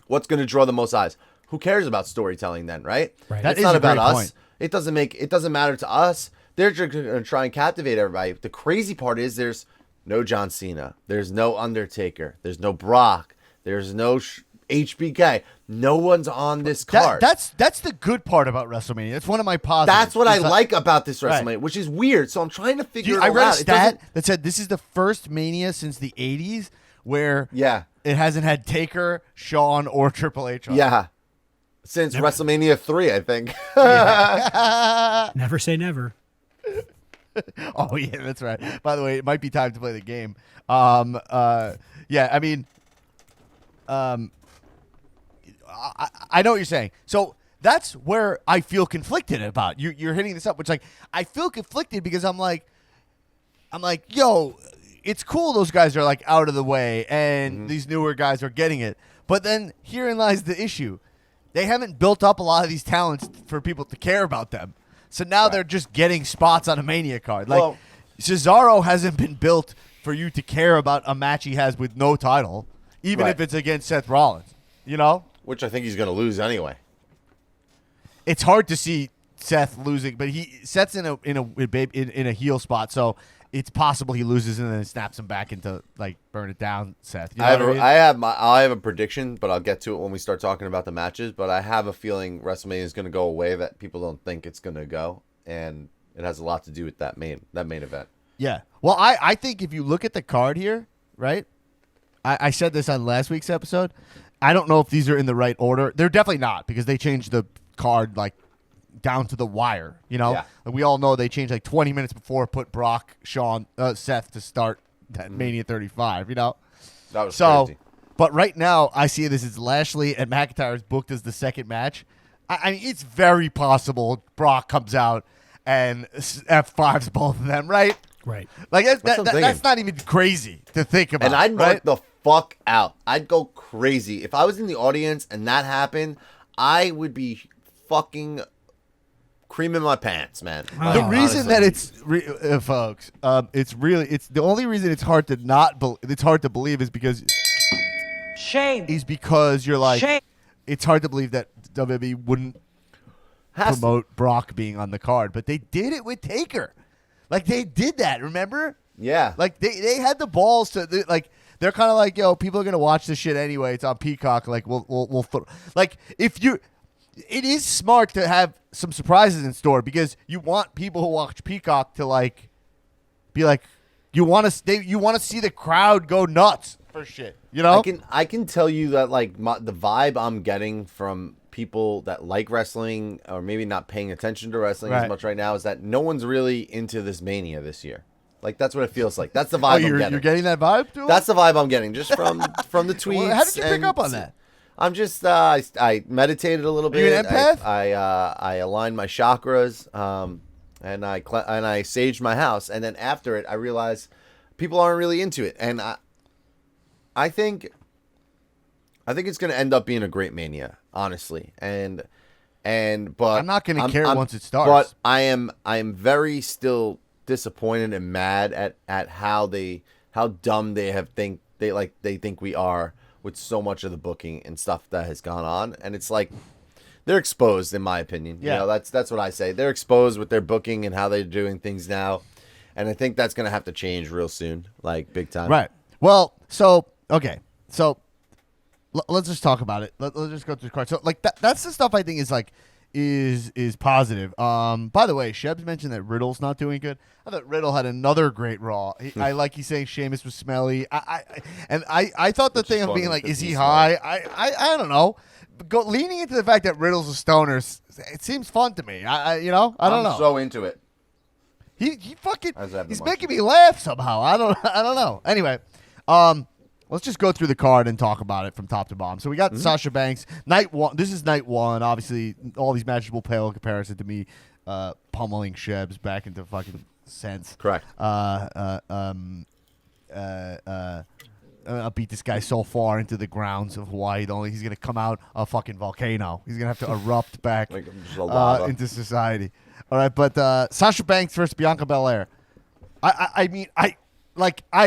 what's going to draw the most eyes? Who cares about storytelling then, right? Right. That It's is not a about great us. point. It doesn't matter to us. They're just going to try and captivate everybody. The crazy part is there's no John Cena. There's no Undertaker. There's no Brock. There's no HBK. No one's on this card. That's the good part about WrestleMania. It's one of my positives. That's what I It's like about this Right. WrestleMania, which is weird. So I'm trying to figure I it read a out. stat that said this is the first Mania since the 80s where it hasn't had Taker, Shawn, or Triple H on. Yeah. Since WrestleMania 3, I think. Never say never. Oh, yeah, that's right. By the way, it might be time to play the game. Yeah, I mean, I know what you're saying. So that's where I feel conflicted about. You're hitting this up, which like I feel conflicted because I'm like, yo, it's cool those guys are like out of the way and these newer guys are getting it. But then herein lies the issue. They haven't built up a lot of these talents for people to care about them. So now they're just getting spots on a Mania card. Like Cesaro hasn't been built for you to care about a match he has with no title, even if it's against Seth Rollins. You know? Which I think he's going to lose anyway. It's hard to see Seth losing, but Seth's in a heel spot, so it's possible he loses and then snaps him back into like burn it down, Seth. You know what I mean? I have a prediction, but I'll get to it when we start talking about the matches. But I have a feeling WrestleMania is going to go a way that people don't think it's going to go, and it has a lot to do with that main event. Yeah. Well, I think if you look at the card here, right? I said this on last week's episode. I don't know if these are in the right order. They're definitely not because they changed the card like down to the wire. You know, Yeah. Like, we all know they changed like 20 minutes before, put Brock, Seth to start that Mania 35. You know, That was crazy. But right now I see this as Lashley and McIntyre is booked as the second match. I mean, it's very possible Brock comes out and F5s both of them, right? Right. Like that's thinking. not even crazy to think about. And I'd mark right? the fuck out. I'd go crazy. If I was in the audience and that happened, I would be fucking creaming my pants, man. The The Like, reason honestly. that it's folks, it's the only reason it's hard to it's hard to believe is because you're like it's hard to believe that WWE wouldn't Has to. promote Brock being on the card, but they did it with Taker. Like they did that, remember? Yeah. Like they had the balls to they're kind of like, yo, people are gonna watch this shit anyway. It's on Peacock. Like we'll like it is smart to have some surprises in store because you want people who watch Peacock to like be like you want to see the crowd go nuts for shit. You know? I can tell you that like the vibe I'm getting from people that like wrestling or maybe not paying attention to wrestling as Right. much right now is that no one's really into this Mania this year. Like that's what it feels like. That's the vibe I'm you're getting. getting that vibe too? That's the vibe I'm getting just from the tweets. Well, how did you pick and up on that? I'm just I meditated a little Are you bit. an empath? I aligned my chakras and I saged my house, and then after it I realized people aren't really into it, and I think it's going to end up being a great Mania, honestly. But I'm not gonna care once it starts. But I am very still disappointed and mad at how dumb they think we are with so much of the booking and stuff that has gone on, and it's like they're exposed, in my opinion. Yeah. You know, that's what I say. They're exposed with their booking and how they're doing things now, and I think that's going to have to change real soon, like big time. Right. Well, so okay, so let's just talk about it. Let's just go through the card. So like that's the stuff I think is like is positive. By the way, Shebs mentioned that Riddle's not doing good. I thought Riddle had another great Raw. He's saying Sheamus was smelly. I thought the Which is thing of being funny, like, because is he he's high? I don't know. Leaning into the fact that Riddle's a stoner, it seems fun to me. I don't know. I'm so into it. He fucking As I have the he's motion. making me laugh somehow. I don't know. Anyway, let's just go through the card and talk about it from top to bottom. So we got Sasha Banks, night one. This is night one. Obviously, all these matches will pale in comparison to me pummeling Shebs back into fucking sense. Correct. I'll beat this guy so far into the grounds of Hawaii. He's gonna come out a fucking volcano. He's gonna have to erupt back Like just a lava. into society. All right, but Sasha Banks versus Bianca Belair. I mean, I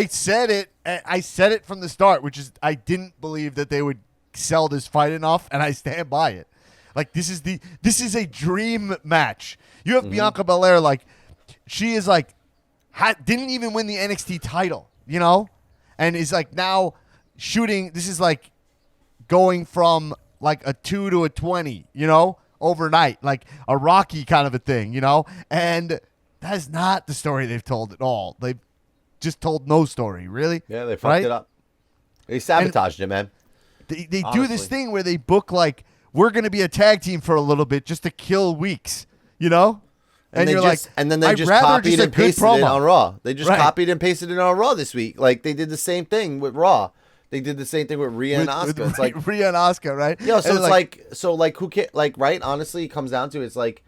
said it. I said it from the start, which is I didn't believe that they would sell this fight enough, and I stand by it. Like this is a dream match. You have Bianca Belair, like she is like didn't even win the NXT title, you know, and is like now shooting. This is like going from like a 2 to a 20, you know, overnight, like a Rocky kind of a thing, you know, and that is not the story they've told at all. They've just told no story, really. Yeah, they fucked right? it up. They sabotaged it, man. They do Honestly. this thing where they book like we're going to be a tag team for a little bit just to kill weeks, you know? And you're then they I'd just rather copied just a and good pasted it promo. on Raw. They just Right. copied and pasted it on Raw this week. Like they did the same thing with Raw. They did the same thing with Rhea and With Asuka. It's like Rhea and Asuka, right? yeah, so And it's like who can right? Honestly, it comes down to it's like,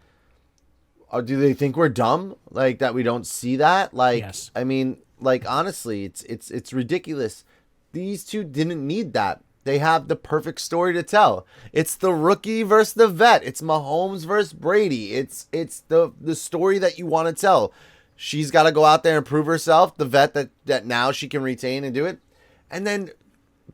do they think we're dumb? Like that we don't see that? Like Yes. I mean, like honestly, it's ridiculous. These two didn't need that. They have the perfect story to tell. It's the rookie versus the vet. It's Mahomes versus Brady. It's the story that you want to tell. She's got to go out there and prove herself. The vet that now she can retain and do it. And then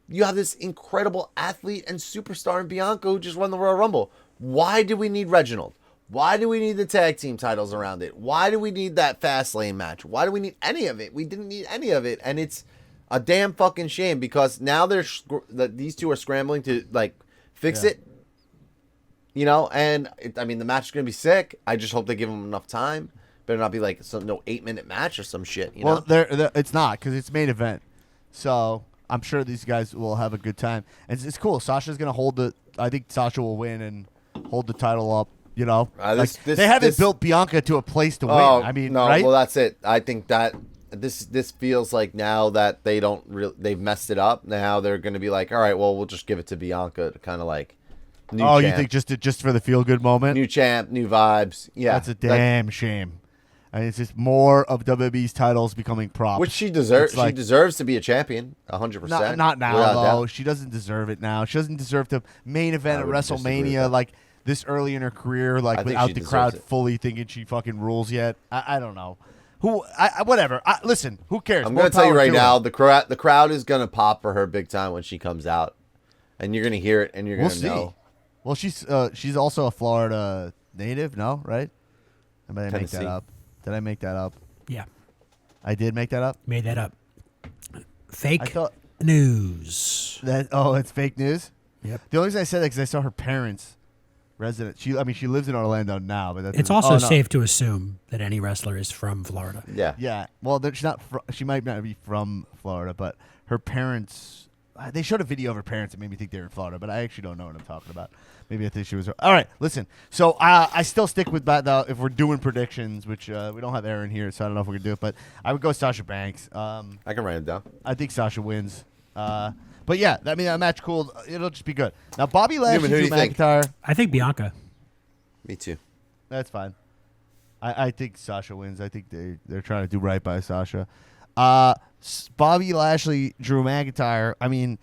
you have this incredible athlete and superstar in Bianca who just won the Royal Rumble. Why do we need Reginald? Why do we need the tag team titles around it? Why do we need that Fastlane match? Why do we need any of it? We didn't need any of it, and it's a damn fucking shame because now these two are scrambling to like fix it. You know, and I mean the match is gonna be sick. I just hope they give them enough time. Better not be like some 8-minute match or some shit. You know? It's not because it's main event, so I'm sure these guys will have a good time. And it's cool. Sasha's gonna hold the. I think Sasha will win and hold the title up. You know, they haven't built Bianca to a place to win. I mean, no, right? Well, that's it. I think that this feels like now that they've messed it up. Now they're going to be like, all right, well, we'll just give it to Bianca to kind of like. New champ. You think just for the feel good moment? New champ, new vibes. Yeah, that's a damn shame. I mean, it's just more of WWE's titles becoming props, which she deserves. She deserves to be a champion, 100%. Not now, though. She doesn't deserve it now. She doesn't deserve to main event at WrestleMania like this early in her career, like without the crowd fully thinking she fucking rules yet. I don't know. Whatever. Listen, who cares? I'm going to tell you right now, the crowd is going to pop for her big time when she comes out, and you're going to hear it, and you're going to know. Well, she's also a Florida native, no? Right? Did I make that up? Did I make that up? Yeah. I did make that up? Made that up. Fake news. It's fake news? Yep. The only reason I said that because I saw her parents resident. She lives in Orlando now, but it's also safe to assume that any wrestler is from Florida. Yeah. Yeah. Well, she's not. She might not be from Florida, but her parents. They showed a video of her parents that made me think they were in Florida, but I actually don't know what I'm talking about. Maybe I think she was. All right, listen. So I still stick with that though. If we're doing predictions, which we don't have Aaron here, so I don't know if we can do it, but I would go Sasha Banks. I can write it down. I think Sasha wins. But yeah, I mean that match cool. It'll just be good. Now Bobby Lashley, Drew McIntyre. I think Bianca. Me too. That's fine. I think Sasha wins. I think they're trying to do right by Sasha. Bobby Lashley, Drew McIntyre. I mean,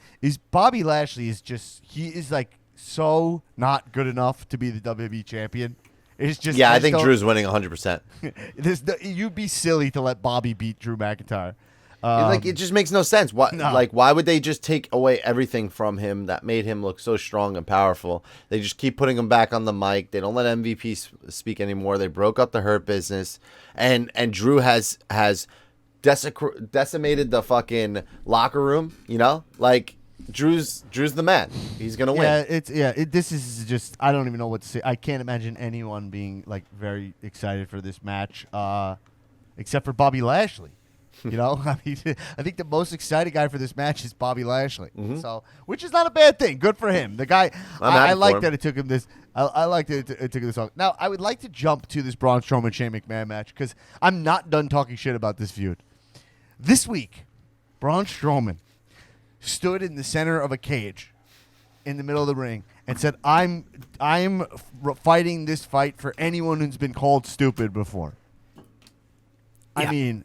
Bobby Lashley is like so not good enough to be the WWE champion. It's just I think Drew's winning 100%. You'd be silly to let Bobby beat Drew McIntyre. It just makes no sense. Why would they just take away everything from him that made him look so strong and powerful? They just keep putting him back on the mic. They don't let MVP speak anymore. They broke up the Hurt Business, and Drew has decimated the fucking locker room. You know, like Drew's the man. He's gonna win. This is just I don't even know what to say. I can't imagine anyone being like very excited for this match, except for Bobby Lashley. You know, I mean, I think the most excited guy for this match is Bobby Lashley. Mm-hmm. So, which is not a bad thing. Good for him. The guy, I like that it took him this. I like that it took this long. Now, I would like to jump to this Braun Strowman Shane McMahon match because I'm not done talking shit about this feud. This week, Braun Strowman stood in the center of a cage in the middle of the ring and said, "I'm fighting this fight for anyone who's been called stupid before." Yeah. I mean.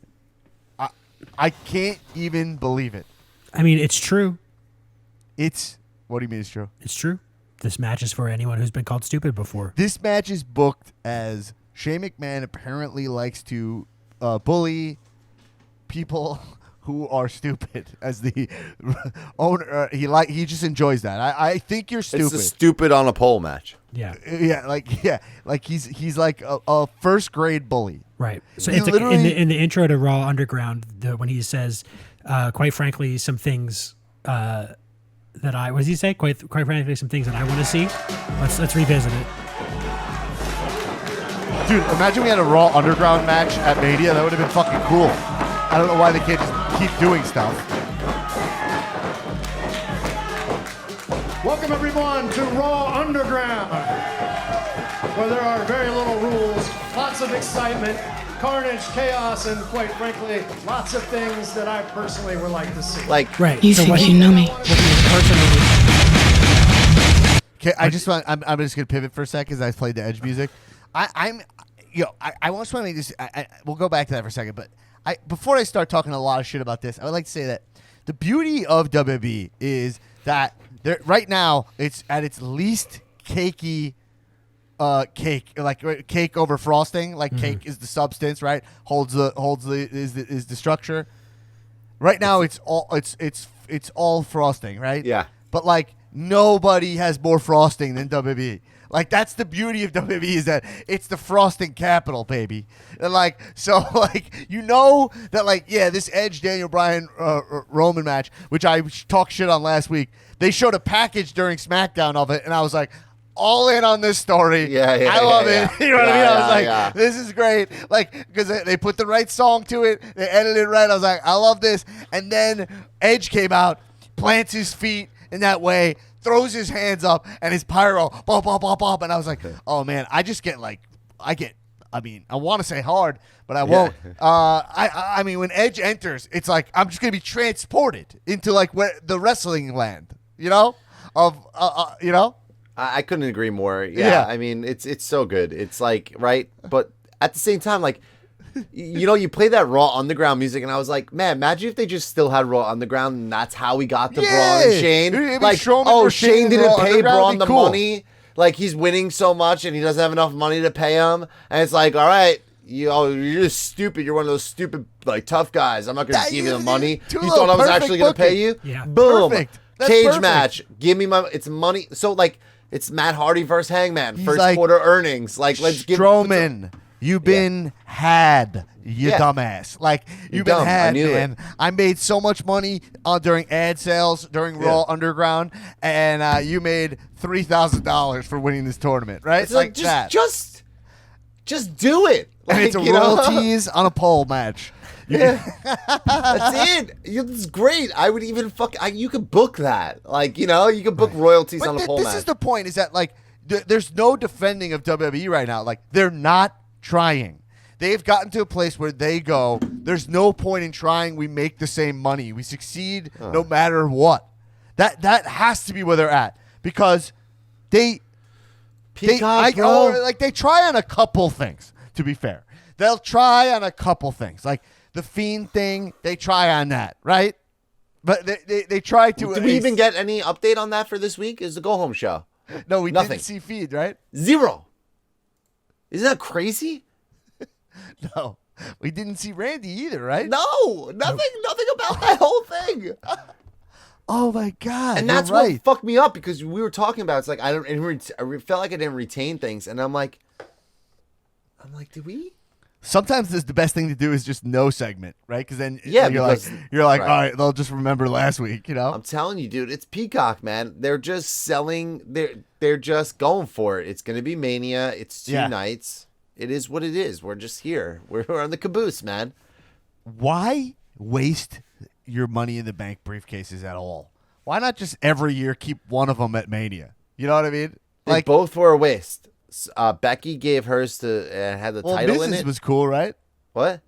I can't even believe it. I mean, it's true. What do you mean it's true? It's true. This match is for anyone who's been called stupid before. This match is booked as Shane McMahon apparently likes to bully people who are stupid as the owner. He just enjoys that. I think you're stupid. It's a stupid on a pole match. Yeah. Like he's like a first grade bully. Right. So it's in the intro to Raw Underground when he says, quite frankly, some things that what does he say? Quite frankly, some things that I want to see. Let's revisit it. Dude, imagine we had a Raw Underground match at Mania. That would have been fucking cool. I don't know why they can't just keep doing stuff. Welcome everyone to Raw Underground, where there are very little rules, lots of excitement, carnage, chaos, and quite frankly, lots of things that I personally would like to see. Right. You think you know me? Okay, I'm just gonna pivot for a second because I played the Edge music. I want to make this. We'll go back to that for a second, but before I start talking a lot of shit about this, I would like to say that the beauty of WWE is that right now it's at its least cakey cake, like cake over frosting. Like cake is the substance, right? Holds the structure. Right now it's all frosting, right? Yeah. But like nobody has more frosting than WWE. Like, that's the beauty of WWE, is that it's the frosting capital, baby. And like, so like, you know that like, yeah, this Edge, Daniel Bryan, Roman match, which I talked shit on last week, they showed a package during SmackDown of it, and I was like, all in on this story. Yeah, I love it. yeah. You know what I mean? I was like, yeah. this is great. Like, because they put the right song to it, they edited it right. I was like, I love this. And then Edge came out, plants his feet in that way, throws his hands up, and his pyro, bop, bop, bop, bop. And I was like, oh, man, I just get like, I want to say hard, but I won't. I mean, when Edge enters, it's like, I'm just going to be transported into like the wrestling land, you know? You know? I couldn't agree more. Yeah, I mean, it's so good. It's like, right? But at the same time, like, you know, you play that Raw Underground music, and I was like, man, imagine if they just still had Raw Underground, and that's how we got to Braun and Shane. Like, Shane didn't pay Braun the money. Like, he's winning so much, and he doesn't have enough money to pay him. And it's like, all right, you're just stupid. You're one of those stupid, like, tough guys. I'm not going to give you the money. You thought I was actually going to pay you? Yeah. Boom. Perfect. Cage match. Give me my. It's money. So like, it's Matt Hardy versus Hangman. First like, quarter earnings. Like, let's give Strowman. You've been had, you dumbass. Like, you've been had, man. I made so much money during ad sales, during Raw Underground, and you made $3,000 for winning this tournament, right? It's like that. Just do it. Like, And it's a royalties on a pole match. That's it. It's great. I would even you could book that. Like, you know, you could book royalties on a pole match. This is the point, is that, like, there's no defending of WWE right now. Like, they're not trying. They've gotten to a place where they go, there's no point in trying. We make the same money. We succeed no matter what. That has to be where they're at, because they try on a couple things, to be fair. They'll try on a couple things. Like, the Fiend thing, they try on that, right? But they try to. Did we even get any update on that for this week? Is the go home show? No, we Nothing. didn't see Feed, right? 0. Isn't that crazy? No, we didn't see Randy either, right? No, nothing about that whole thing. Oh my God! And that's right. what fucked me up, because we were talking about, it's like I felt like I didn't retain things, and I'm like, did we? Sometimes the best thing to do is just no segment, right? Because then you're like, all right, they'll just remember last week, you know? I'm telling you, dude, it's Peacock, man. They're just selling. They're just going for it. It's gonna be Mania. It's 2 nights. It is what it is. We're just here. We're on the caboose, man. Why waste your Money in the Bank briefcases at all? Why not just every year keep one of them at Mania? You know what I mean? They both were a waste. Becky gave hers to had the title in Mrs. it. was cool, right? What?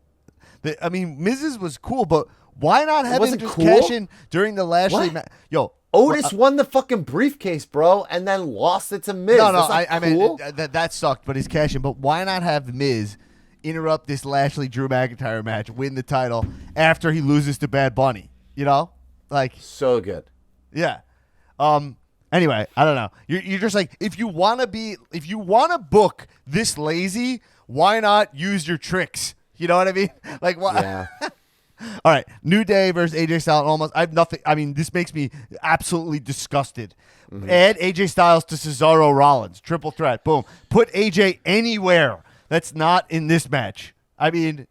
Mrs. was cool, but why not have him wasn't just cool? cash in during the Lashley match? Yo, Otis won the fucking briefcase, bro, and then lost it to Miz. No, That's not cool. mean that sucked, but he's cashing. But why not have Miz interrupt this Lashley Drew McIntyre match, win the title after he loses to Bad Bunny? You know, like, so good. yeah. Anyway, I don't know. You're just like, if you want to book this lazy, why not use your tricks? You know what I mean? Like, what? Yeah. All right, New Day versus AJ Styles. Almost, I have nothing. I mean, this makes me absolutely disgusted. Add AJ Styles to Cesaro Rollins, triple threat. Boom. Put AJ anywhere that's not in this match. I mean,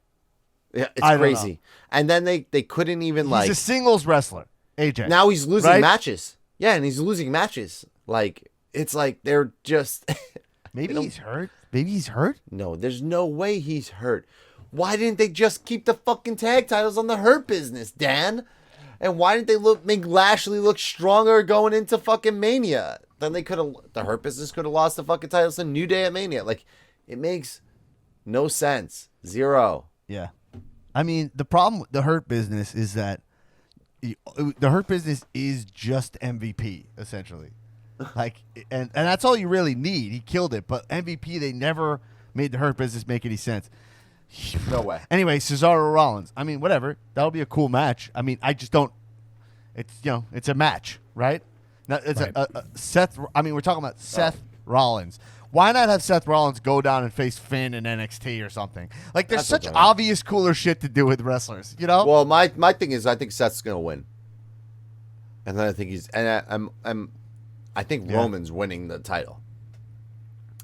Yeah, it's crazy. And then they couldn't even he's a singles wrestler. AJ. Now he's losing right? matches. Yeah, and he's losing matches. Like, it's like they're just Maybe he's hurt. Maybe he's hurt. No, there's no way he's hurt. Why didn't they just keep the fucking tag titles on the Hurt Business, Dan? And why didn't they make Lashley look stronger going into fucking Mania? Then the Hurt Business could have lost the fucking titles to New Day at Mania. Like, it makes no sense. 0. Yeah. I mean, the problem with the Hurt Business is that the Hurt Business is just MVP, essentially. Like, and that's all you really need. He killed it. But MVP, they never made the Hurt Business make any sense. No way. Anyway, Cesaro Rollins. I mean, whatever. That'll be a cool match. I mean, I just don't. It's a match, right? Now, it's Right. a Seth. I mean, we're talking about Seth Rollins. Why not have Seth Rollins go down and face Finn in NXT or something? Like, there's That's such okay. obvious cooler shit to do with wrestlers, you know? Well, my thing is, I think Seth's gonna win, and then I think I think Roman's winning the title.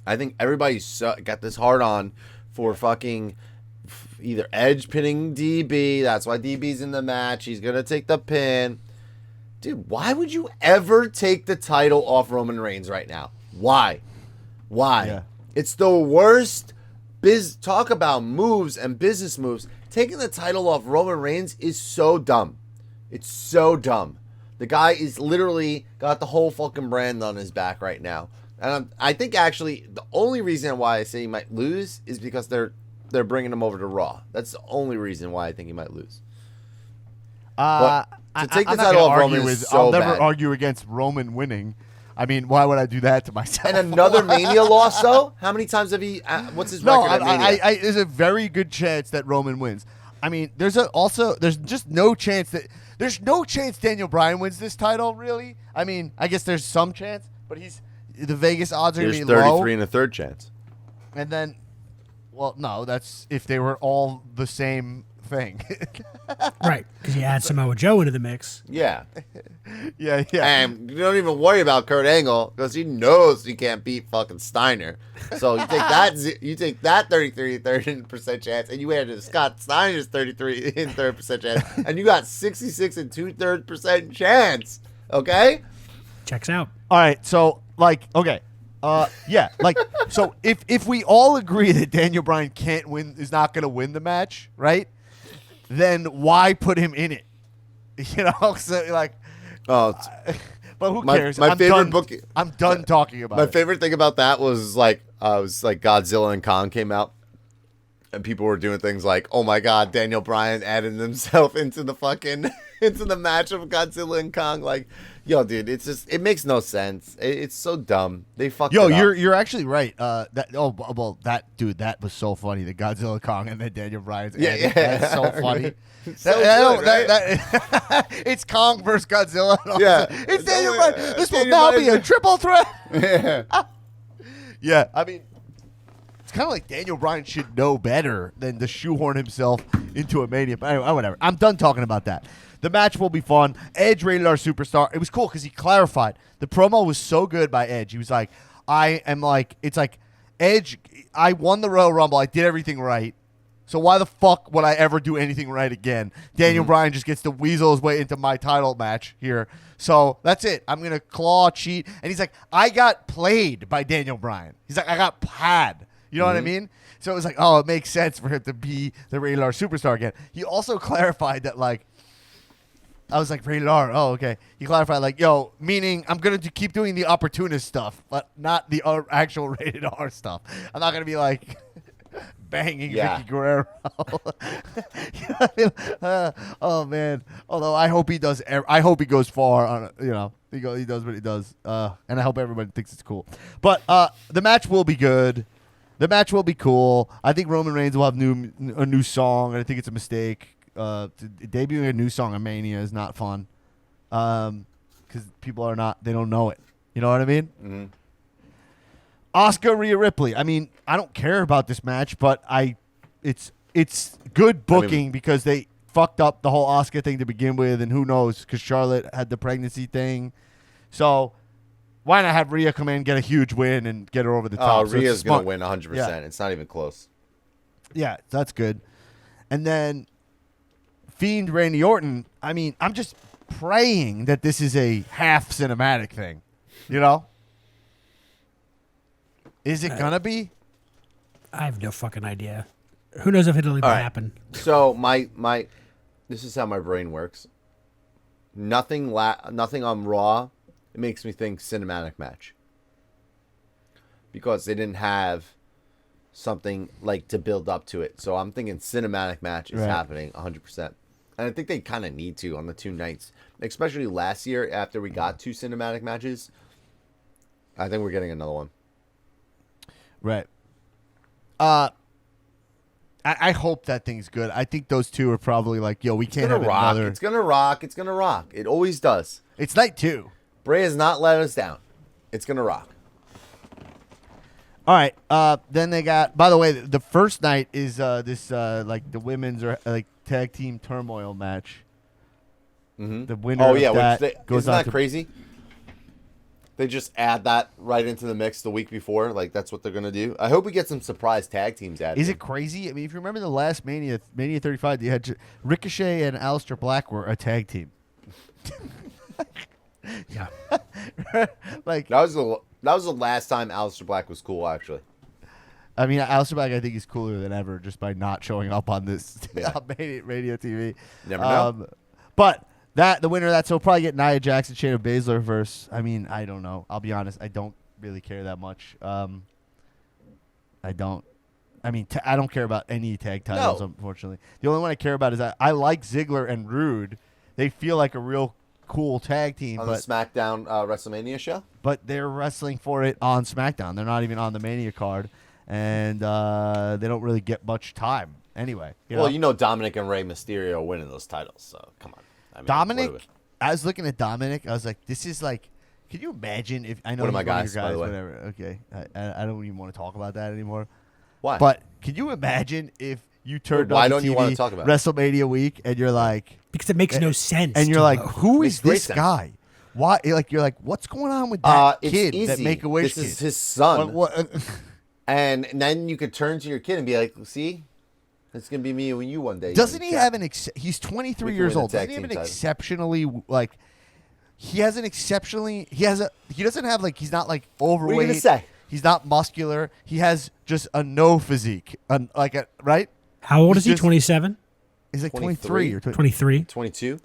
I think everybody's got this hard on for fucking either Edge pinning DB. That's why DB's in the match. He's going to take the pin. Dude, why would you ever take the title off Roman Reigns right now? Why? Yeah. It's the worst talk about moves and business moves. Taking the title off Roman Reigns is so dumb. It's so dumb. The guy is literally got the whole fucking brand on his back right now. And I think actually the only reason why I say he might lose is because they're bringing him over to Raw. That's the only reason why I think he might lose. But to take the I'm not title gonna off argue Roman with, is so I'll never bad. argue against Roman winning. I mean, why would I do that to myself? And another Mania loss, though? How many times have he... what's his record at Mania? there's a very good chance that Roman wins. I mean, there's just no chance that... There's no chance Daniel Bryan wins this title, really. I mean, I guess there's some chance, but the Vegas odds are going to There's be low. 33 and a third chance. And then, well, no, that's if they were all the same thing. Right, because you add Samoa Joe into the mix. Yeah. yeah. And you don't even worry about Kurt Angle because he knows he can't beat fucking Steiner. So you take that 33% chance, and you add to Scott Steiner's 33% chance, and you got 66 and 2/3% chance. Okay. Checks out. All right, so okay. Yeah, so if we all agree that Daniel Bryan is not going to win the match, right? Then why put him in it? You know, so Oh, but who My- cares? my I'm favorite done, book- I'm done talking about my it. favorite thing about that was Godzilla and Kong came out, and people were doing things like, "Oh my God, Daniel Bryan added himself into the fucking into the match of Godzilla and Kong." Like, yo, dude, it makes no sense. It's so dumb. They fucked. Yo, it up. you're actually right. That was so funny. The Godzilla Kong and then Daniel Bryan's. Yeah, edit. yeah. That's so funny. So good, right? It's Kong versus Godzilla. And all Yeah. that. It's It's Daniel only- Bryan. This will Daniel now be Bryan. a triple threat. Yeah. Yeah, I mean, it's kind of like Daniel Bryan should know better than to shoehorn himself into a Mania. But anyway, whatever. I'm done talking about that. The match will be fun. Edge rated our superstar. It was cool because he clarified. The promo was so good by Edge. He was like, it's like, Edge, I won the Royal Rumble. I did everything right. So why the fuck would I ever do anything right again? Daniel Bryan just gets to weasel his way into my title match here. So that's it. I'm going to claw, cheat. And he's like, I got played by Daniel Bryan. He's like, I got had. You know what I mean? So it was like, oh, it makes sense for him to be the rated R superstar again. He also clarified that, I was like, rated R. Oh, okay. He clarified, yo, meaning I'm going to keep doing the opportunist stuff, but not the actual rated R stuff. I'm not going to be banging Vicky Guerrero. You know what I mean? Oh man. Although I hope he does. I hope he goes far on. He does what he does. And I hope everybody thinks it's cool. But the match will be good. The match will be cool. I think Roman Reigns will have a new song, and I think it's a mistake. Debuting a new song on Mania is not fun. Because people they don't know it. You know what I mean? Mm-hmm. Asuka, Rhea Ripley. I mean, I don't care about this match, but it's good booking because they fucked up the whole Asuka thing to begin with, and who knows, because Charlotte had the pregnancy thing. So why not have Rhea come in, get a huge win, and get her over the top? So Rhea's going to win 100%. Yeah. It's not even close. Yeah, that's good. And then Fiend Randy Orton. I mean, I'm just praying that this is a half cinematic thing. You know? Is it gonna be? I have no fucking idea. Who knows if it'll even happen? So this is how my brain works. Nothing on Raw. It makes me think cinematic match because they didn't have something to build up to it. So I'm thinking cinematic match is happening 100%, and I think they kind of need to on the two nights, especially last year after we got two cinematic matches. I think we're getting another one. Right. I hope that thing's good. I think those two are probably we can't have rock. another. It's gonna rock. It's gonna rock. It always does. It's night 2. Bray has not let us down. It's gonna rock. All right. Then they got. By the way, the first night is this the women's or tag team turmoil match. Mm-hmm. The winner. Of that goes isn't on that to, crazy? They just add that right into the mix the week before. Like, that's what they're going to do. I hope we get some surprise tag teams added. Is it crazy? I mean, if you remember the last Mania 35, you had Ricochet and Aleister Black were a tag team. Yeah. Like, That was the last time Aleister Black was cool, actually. I mean, Aleister Black, I think, is cooler than ever just by not showing up on this Yeah. on radio TV. Never know. But the winner of that, so we'll probably get Nia Jackson, Shayna Baszler versus. I mean, I don't know. I'll be honest. I don't really care that much. I don't. I mean, I don't care about any tag titles, No. unfortunately. The only one I care about is I like Ziggler and Rude. They feel like a real cool tag team, On but the SmackDown WrestleMania show? but they're wrestling for it on SmackDown. They're not even on the Mania card, and they don't really get much time anyway. Well, you know Dominic and Rey Mysterio are winning those titles, so come on. I mean, Dominic, I was looking at Dominic. I was like, this is like, can you imagine if I know One of he's my one guys, your by the way. whatever. Okay, I don't even want to talk about that anymore. Why? But can you imagine if you turned Why on don't the you TV, wanna talk about it? WrestleMania week and you're like, Because it makes no sense. and you're to like, know. who Makes is great this sense. guy? Why? Like you're like, what's going on with that it's kid, easy. that Make-A-Wish This kid? is his son. What- And then you could turn to your kid and be like, see, it's going to be me and you one day. Doesn't young he chap." have an? He's 23 We can years win the old. tag Doesn't he have team an title. exceptionally like? He has an exceptionally. He doesn't have like. He's not like overweight. What are you going to say? He's not muscular. He has just a no physique. Right? How old He's is he? just- 27? He's like 23? 23 or 23? 22?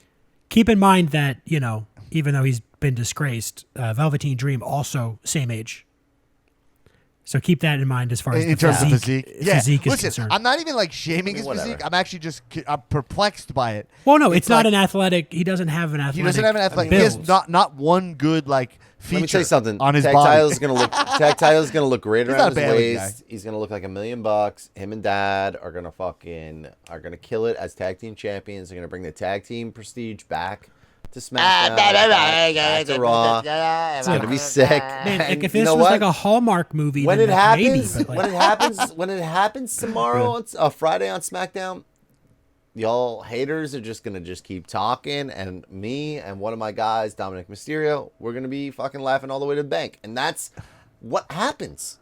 Keep in mind that, even though he's been disgraced, Velveteen Dream also same age. So keep that in mind as far as in the terms of physique. Yeah. physique is Listen, concerned. I'm not even like shaming his whatever. physique. I'm actually just I'm perplexed by it. Well, no, it's not like- an athletic. He doesn't have an athletic. He doesn't have an athletic. He has build. not one good like feature. Let me tell you something. on his Tag body. Title's gonna look great He's around not his a Bailey waist. He's gonna look like $1 million. Him and Dad are gonna kill it as tag team champions. They're gonna bring the tag team prestige back to SmackDown, back to Raw. It's gonna be sick. Man, like And if you this know was what? like a Hallmark movie, when then it like, happens, maybe, but, like, when it happens tomorrow, on Friday on SmackDown, y'all haters are just gonna keep talking, and me and one of my guys, Dominic Mysterio, we're gonna be fucking laughing all the way to the bank, and that's what happens.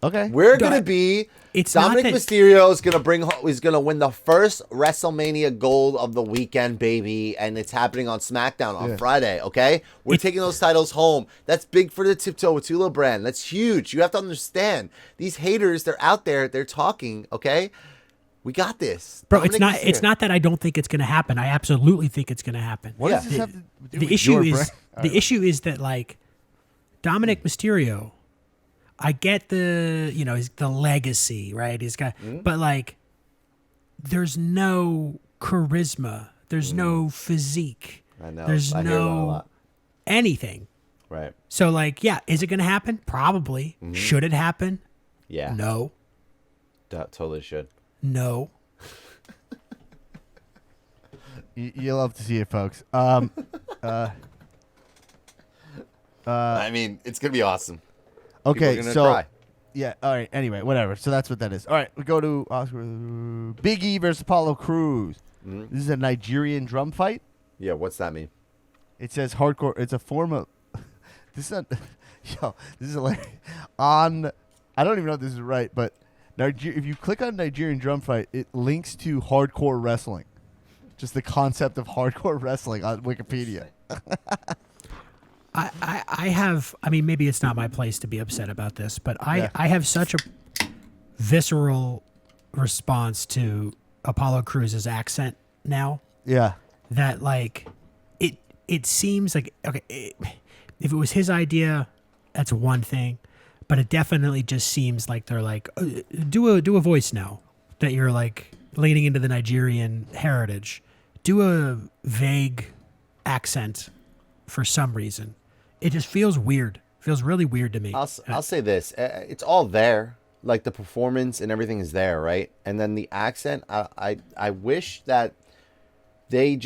Okay. We're gonna be. It's not Dominic that- Mysterio is gonna win the first WrestleMania gold of the weekend, baby, and it's happening on SmackDown on Friday. Okay, we're taking those titles home. That's big for the Tiptoe Tula brand. That's huge. You have to understand. These haters, they're out there. They're talking. Okay, we got this, bro, Dominic it's Mysterio. not that I don't think it's going to happen. I absolutely think it's going to happen. What does Yeah. this have to do The with issue your is brand? the issue is that like Dominic Mysterio, I get he's the legacy, right? He's got, but like, there's no charisma, there's no physique, I know. there's I hear about it a no lot. anything. Right. So like, yeah, is it going to happen? Probably. Should it happen? Yeah. No, That totally should. no. You love to see it, folks. I mean, it's gonna be awesome. People Okay, are gonna so cry. yeah, all right. Anyway, whatever. So that's what that is. All right, we go to Biggie versus Paulo Cruz. This is a Nigerian drum fight. Yeah. What's that mean? It says hardcore. It's a form of. This is this is hilarious. I don't even know if this is right, but if you click on Nigerian drum fight, it links to hardcore wrestling. Just the concept of hardcore wrestling on Wikipedia. I mean, maybe it's not my place to be upset about this, but I have such a visceral response to Apollo Cruz's accent now Yeah. that like it seems like if it was his idea, that's one thing, but it definitely just seems like they're like do a voice now that you're like leaning into the Nigerian heritage. Do a vague accent for some reason. It just feels weird. Feels really weird to me. I'll say this: it's all there. Like the performance and everything is there, right? And then the accent. I wish that they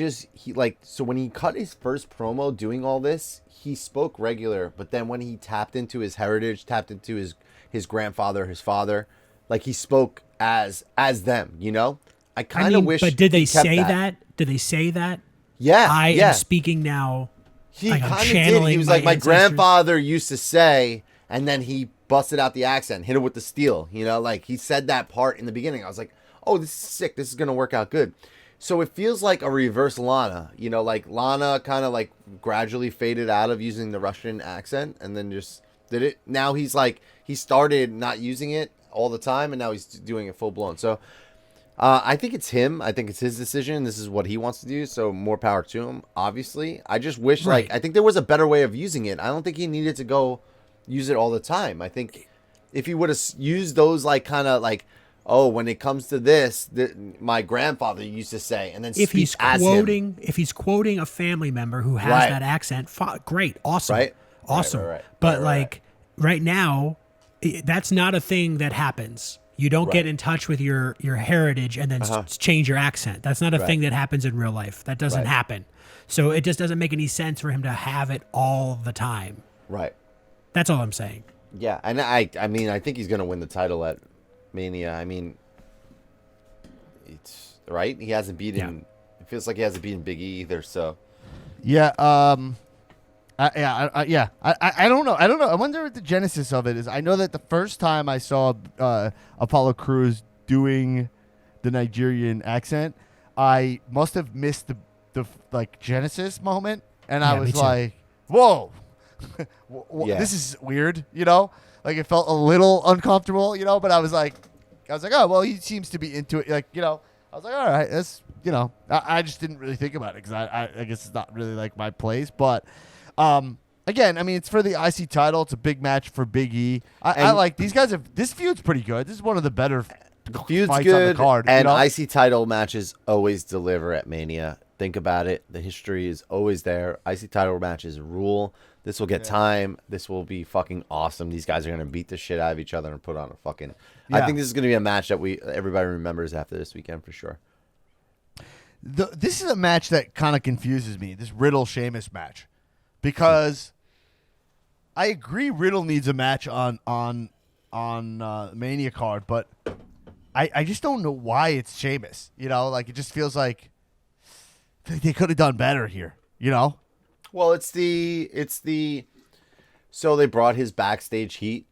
so when he cut his first promo doing all this, he spoke regular. But then when he tapped into his heritage, tapped into his grandfather, his father, like he spoke as them. You know, I kind of wish. But did they he kept say that? Did they say that? Yeah, I yeah. am speaking now He Like, I'm kind of did. channeling He was my like, my ancestors. grandfather used to say, and then he busted out the accent, hit it with the steel. You know, like he said that part in the beginning. I was like, oh, this is sick. This is going to work out good. So it feels like a reverse Lana. You know, like Lana kind of like gradually faded out of using the Russian accent and then just did it. Now he's like, he started not using it all the time and now he's doing it full blown. So I think it's him. I think it's his decision. This is what he wants to do. So more power to him, obviously. I just wish, Right. like, I think there was a better way of using it. I don't think he needed to go use it all the time. I think if he would have used those, like, kind of like, oh, when it comes to this, my grandfather used to say, and then If speak he's as quoting, him. if he's quoting a family member who has Right. that accent, great, awesome, Right. awesome. Right. But Right. like right now, that's not a thing that happens. You don't get Right. in touch with your heritage and then change your accent. That's not a thing that happens in real life. That doesn't Right. happen. So it just doesn't make any sense for him to have it all the time. Right. That's all I'm saying. Yeah, and I mean, I think he's going to win the title at Mania. I mean, it's right. He hasn't beaten. Yeah. It feels like he hasn't beaten Biggie either. So Yeah. I don't know. I wonder what the genesis of it is. I know that the first time I saw Apollo Cruz doing the Nigerian accent, I must have missed the like genesis moment, and I Yeah, me was too. like, "Whoa, Yeah. this is weird," you know. Like it felt a little uncomfortable, you know. But I was like, "Oh, well, he seems to be into it." Like, you know, I was like, "All right, that's." You know, I just didn't really think about it because I guess it's not really like my place. But again, I mean, it's for the IC title. It's a big match for Big E. I And- like these guys. This feud's pretty good. This is one of the better feud's fights good, on the card. and you know? IC title matches always deliver at Mania. Think about it. The history is always there. IC title matches rule. This will get time. This will be fucking awesome. These guys are gonna beat the shit out of each other and put on a fucking. I Yeah. think this is gonna be a match that everybody remembers after this weekend for sure. This is a match that kind of confuses me. This Riddle Sheamus match, because I agree Riddle needs a match on Mania card, but I just don't know why it's Sheamus. You know, like it just feels like they could have done better here. You know. Well, it's the so they brought his backstage heat,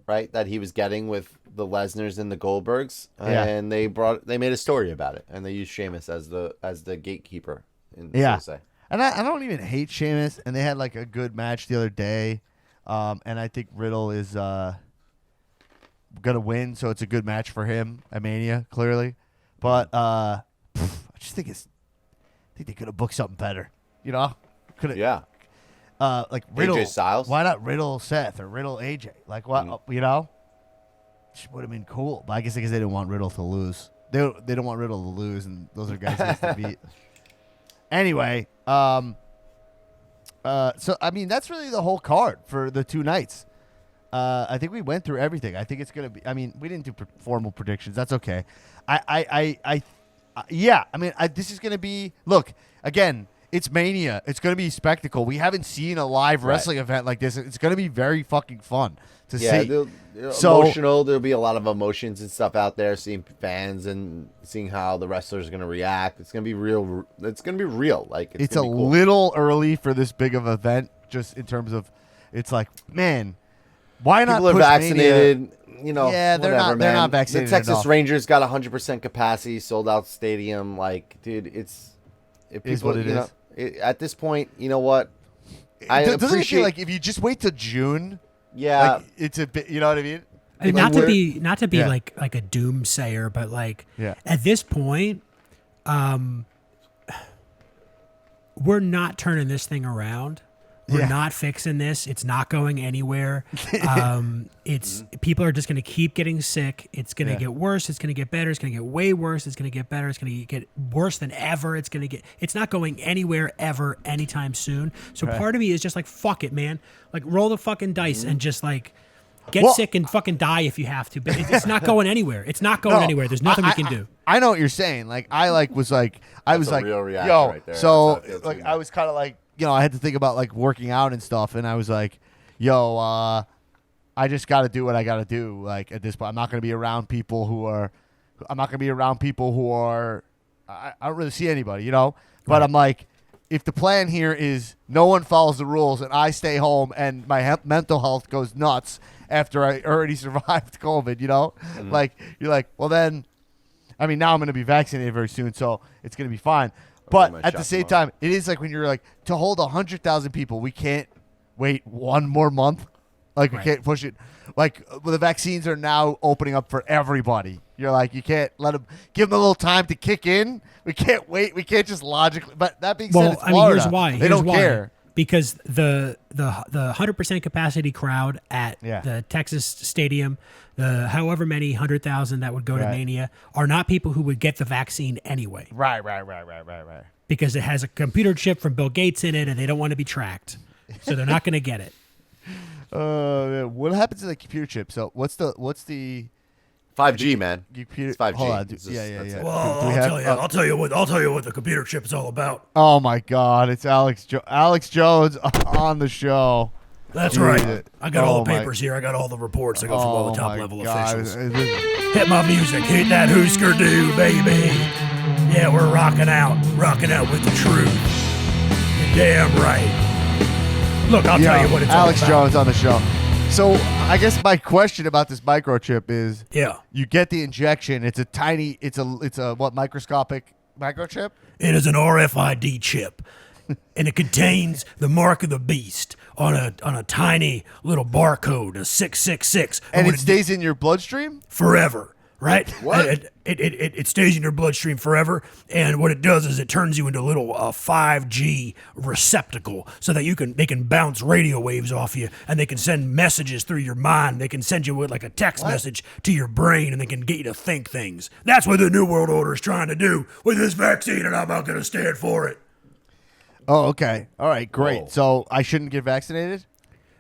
right? That he was getting with the Lesners and the Goldbergs, Yeah. and they made a story about it, and they used Sheamus as the gatekeeper. Yeah. so to say. And I don't even hate Sheamus, and they had like a good match the other day, and I think Riddle is gonna win, so it's a good match for him at Mania, clearly. But I just think they could have booked something better, you know? Could have, Yeah. like Riddle Styles? Why not Riddle Seth or Riddle AJ? Like what, you know? Would have been cool, but I guess because they didn't want Riddle to lose. They don't want Riddle to lose, and those are guys he has to beat. Anyway, so I mean that's really the whole card for the two nights. I think we went through everything. I think it's gonna be. I mean, we didn't do formal predictions. That's okay. This is gonna be. Look again. It's Mania. It's going to be spectacle. We haven't seen a live wrestling event like this. It's going to be very fucking fun to see. Emotional. There'll be a lot of emotions and stuff out there. Seeing fans and seeing how the wrestlers are going to react. It's going to be real. It's going to be real. Like it's a gonna be cool. little early for this big of an event. Just in terms of, it's like, man, why not? People are push vaccinated. Mania? You know, Yeah, they're whatever, not. They're man. not vaccinated. The Texas enough. Rangers got 100% capacity, sold out stadium. Like, dude, if people, Is what it is. At this point, you know what? Doesn't it feel like if you just wait till June? Yeah, like, it's a bit. You know what I mean? I mean, Like, not to be Yeah. like a doomsayer, but like Yeah. at this point, we're not turning this thing around. We're Yeah. not fixing this. It's not going anywhere. It's people are just going to keep getting sick. It's going to Yeah. get worse. It's going to get better. It's going to get way worse. It's going to get better. It's going to get worse than ever. It's not going anywhere ever anytime soon. So part of me is just like, fuck it, man. Like roll the fucking dice and just like get Well- sick and fucking die if you have to. But it's not going anywhere. It's not going No, anywhere. There's nothing we can do. I know what you're saying. Like I was a real reaction yo. right there. So That's how it feels like too, I man. was kind of like, you know, I had to think about like working out and stuff, and I was like, yo, I just got to do what I got to do. Like at this point, I'm not going to be around people who are. I don't really see anybody, you know. But I'm like, if the plan here is no one follows the rules and I stay home and my mental health goes nuts after I already survived COVID, like you're like, well then, I mean, now I'm going to be vaccinated very soon, so it's going to be fine. But at the same time, it is like when you're like, to hold 100,000 people, we can't wait one more month. Like, we can't push it. Like, the vaccines are now opening up for everybody. You're like, you can't give them a little time to kick in. We can't wait. We can't just logically. But that being said, it's Florida. Here's why. They don't care. Because the 100% capacity crowd at the Texas stadium, the however many 100,000 that would go to Mania, are not people who would get the vaccine anyway. Right. Because it has a computer chip from Bill Gates in it, and they don't want to be tracked, so they're not going to get it. What happens to the computer chip? So what's the 5G, man. computer? It's 5G. Hold on. It's Yeah. Well, I'll tell you what the computer chip is all about. Oh my God! It's Alex Jones on the show. That's right. I got all the papers here. I got all the reports. I go from all the top level officials. Hit my music. Hit that Hoosker do, baby. Yeah, we're rocking out with the truth. You're damn right. Look, I'll tell you what it's Alex all about. Jones on the show. So I guess my question about this microchip is, you get the injection. It's a tiny. It's a what, microscopic microchip? It is an RFID chip, and it contains the mark of the beast on a tiny little barcode, a 666. And it stays in your bloodstream forever. Right? What? It stays in your bloodstream forever, and what it does is it turns you into a little 5G receptacle, so that they can bounce radio waves off you, and they can send messages through your mind. They can send you like a text message to your brain, and they can get you to think things. That's what the New World Order is trying to do with this vaccine, and I'm not going to stand for it. Oh, okay. All right, great. Whoa. So I shouldn't get vaccinated?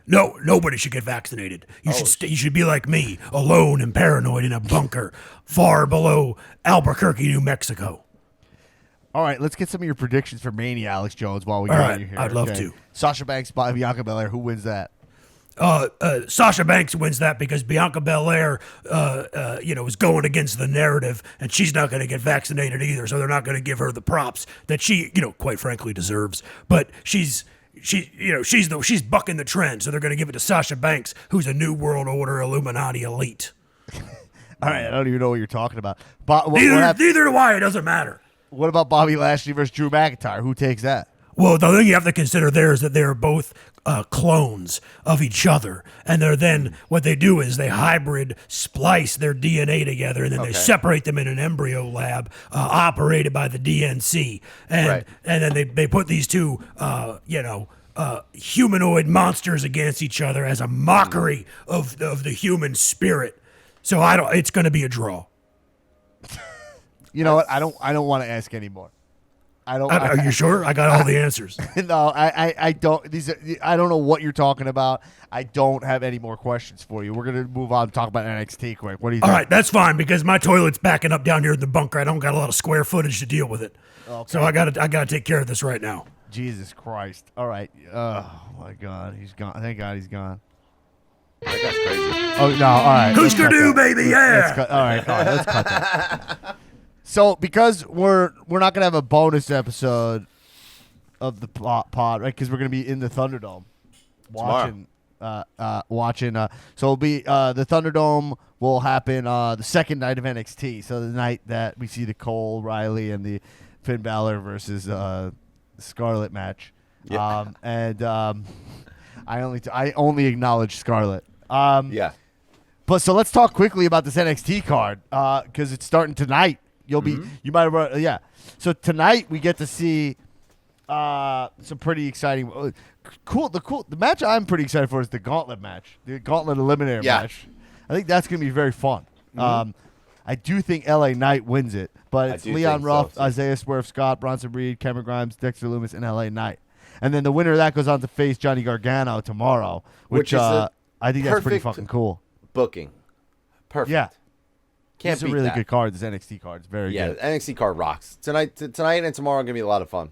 No, nobody should get vaccinated. You should be like me, alone and paranoid in a bunker far below Albuquerque, New Mexico. All right, let's get some of your predictions for Mania, Alex Jones, while we All got right, you here. I'd love to. Sasha Banks, Bianca Belair, who wins that? Sasha Banks wins that because Bianca Belair, is going against the narrative, and she's not going to get vaccinated either, so they're not going to give her the props that she, quite frankly, deserves. But she's bucking the trend, so they're going to give it to Sasha Banks, who's a New World Order Illuminati elite. All right, I don't even know what you're talking about. Neither do I. It doesn't matter. What about Bobby Lashley versus Drew McIntyre? Who takes that? Well, the thing you have to consider there is that they're both clones of each other, and what they do is they hybrid splice their DNA together, and then they separate them in an embryo lab operated by the DNC, and then they put these two humanoid monsters against each other as a mockery of the human spirit. So it's going to be a draw. You know what? I don't want to ask anymore. Are you sure? I got all the answers. No, I don't. I don't know what you're talking about. I don't have any more questions for you. We're gonna move on and talk about NXT quick. What do you think? All right, that's fine because my toilet's backing up down here in the bunker. I don't got a lot of square footage to deal with it, so I gotta take care of this right now. Jesus Christ! All right. Oh my God, he's gone. Thank God he's gone. That guy's crazy. Oh no! All right. Hoosker do, baby, yeah. All right. Let's cut that. So, because we're not gonna have a bonus episode of the pod, right? Because we're gonna be in the Thunderdome watching. So it'll be the Thunderdome will happen the second night of NXT. So the night that we see the Cole Riley and the Finn Balor versus Scarlett match. Yeah. I only acknowledge Scarlett. Yeah. But so let's talk quickly about this NXT card because it's starting tonight. You might have So tonight we get to see some pretty exciting, the match I'm pretty excited for is the Gauntlet match, the Gauntlet Eliminator match. I think that's gonna be very fun. I do think LA Knight wins it, but it's Leon Ruff, Isaiah Swerve Scott, Bronson Reed, Cameron Grimes, Dexter Lumis, and LA Knight. And then the winner of that goes on to face Johnny Gargano tomorrow, which is I think that's pretty fucking cool. Booking. Perfect. Yeah. Can't It's a beat really that. good card. This NXT card is very good. Yeah, NXT card rocks. Tonight and tomorrow are going to be a lot of fun.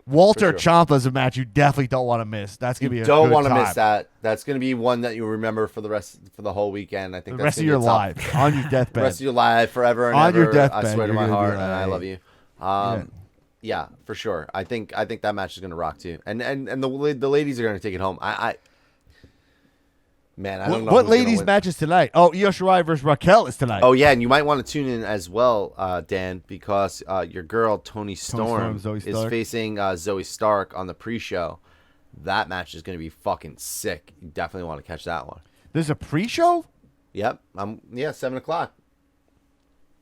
Walter For sure. Ciampa's a match you definitely don't want to miss. That's going to be a Don't good want to time. miss that. That's going to be one that you'll remember for the whole weekend. I think The that's rest of gonna your be life. On your the deathbed. rest of your life, forever and On ever. your deathbed, I swear to you're my gonna be heart, and like- I love you. Yeah, for sure. I think that match is gonna rock too, and the ladies are gonna take it home. Man, I don't know. What who's gonna ladies win. matches tonight? Oh, Io Shirai versus Raquel is tonight. Oh yeah, and you might want to tune in as well, Dan, because your girl Tony Storm Zoe is Stark. facing Zoe Stark on the pre-show. That match is gonna be fucking sick. You definitely want to catch that one. There's a pre-show? Yep. 7:00.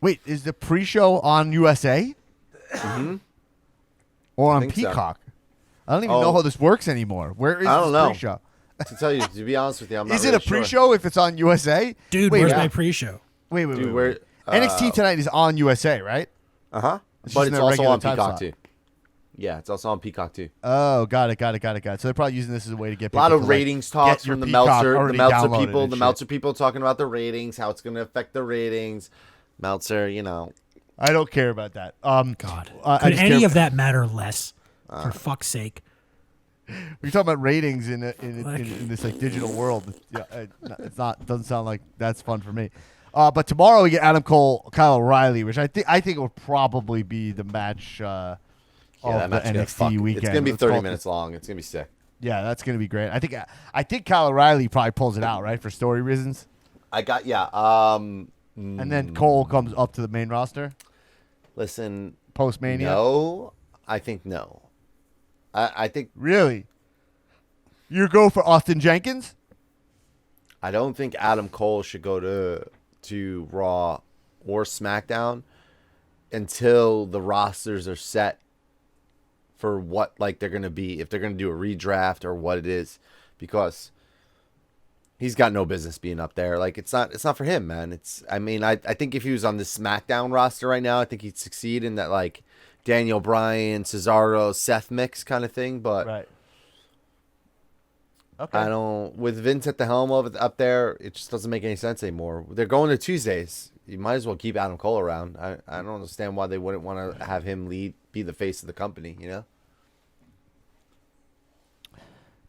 Wait, is the pre-show on USA? Or on think so. Peacock? I don't even know how this works anymore. Where is I don't this know. pre-show? To be honest with you, I'm not Is really it a pre-show if it's on USA? Dude, wait, where's yeah. my pre-show? Wait. Dude, where? NXT tonight is on USA, right? Uh huh. It's But just it's in a also regular on time Peacock slot. too. Yeah, it's also on Peacock too. Oh, got it. So they're probably using this as a way to get A lot people of to, ratings get talks your from the Peacock Meltzer already downloaded people. and The shit. Meltzer people talking about the ratings, how it's going to affect the ratings. Meltzer, I don't care about that. God. I Could just any care- of that matter less? For fuck's sake. We're talking about ratings in this like digital world. Yeah, it's not. Doesn't sound like that's fun for me. But tomorrow we get Adam Cole, Kyle O'Reilly, which I think it will probably be the match of that match the is gonna NXT weekend. It's going to be Let's 30 call it minutes long. It's going to be sick. Yeah, that's gonna be great. I think Kyle O'Reilly probably pulls it out, right, for story reasons. And then Cole comes up to the main roster Listen, post Mania. no, I think no. I think Really? You go for Austin Jenkins? I don't think Adam Cole should go to Raw or SmackDown until the rosters are set for what they're going to be, if they're going to do a redraft or what it is, because he's got no business being up there. It's not for him, man. I think if he was on the SmackDown roster right now, I think he'd succeed in that Daniel Bryan, Cesaro, Seth mix kind of thing, but Right. Okay. I don't. With Vince at the helm of it up there, it just doesn't make any sense anymore. They're going to Tuesdays. You might as well keep Adam Cole around. I don't understand why they wouldn't want to have him be the face of the company.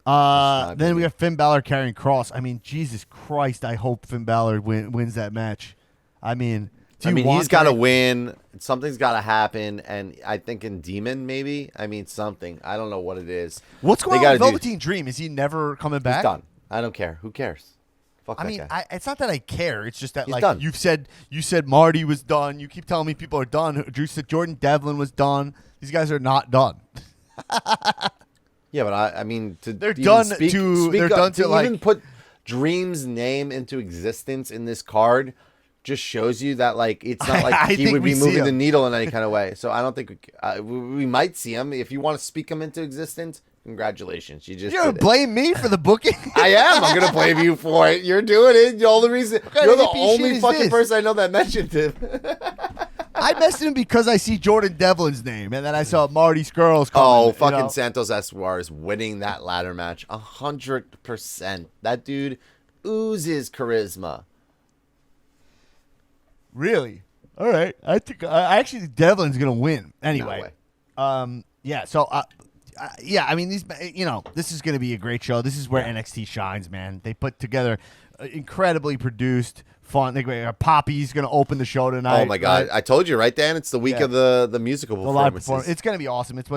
Then we got Finn Balor carrying Cross. I mean, Jesus Christ! I hope Finn Balor wins that match. He's got to win. Something's got to happen, and I think in Demon maybe. Something. I don't know what it is. What's going They on with gotta Velveteen Dream? Is he never coming back? He's done. I don't care. Who cares? Fuck that guy. It's not that I care. It's just that He's done. you said Marty was done. You keep telling me people are done. Drew said Jordan Devlin was done. These guys are not done. Yeah, but They're done to even put Dream's name into existence in this card just shows you that it's not I he think would we be see moving the him. needle in any kind of way. So I don't think we might see him. If you want to speak him into existence, congratulations. You just You're gonna did it. blame me for the booking? I am. I'm gonna blame you for it. You're doing it. You're the reason. kind You're of the hippie shit only is fucking this? person I know that mentioned him. I messed him because I see Jordan Devlin's name, and then I saw Marty Skrull's coming. Oh, you fucking know? Santos Escobar is winning that ladder match 100%. That dude oozes charisma. Really? All right. I actually think Devlin's gonna win anyway. No way. Yeah. So, yeah. I mean, this is gonna be a great show. This is where NXT shines, man. They put together incredibly produced, fun. Poppy's gonna open the show tonight. Oh my god! right? I told you, right, Dan? It's the week Yeah. of the musical The live performances. performance. It's gonna be awesome. It's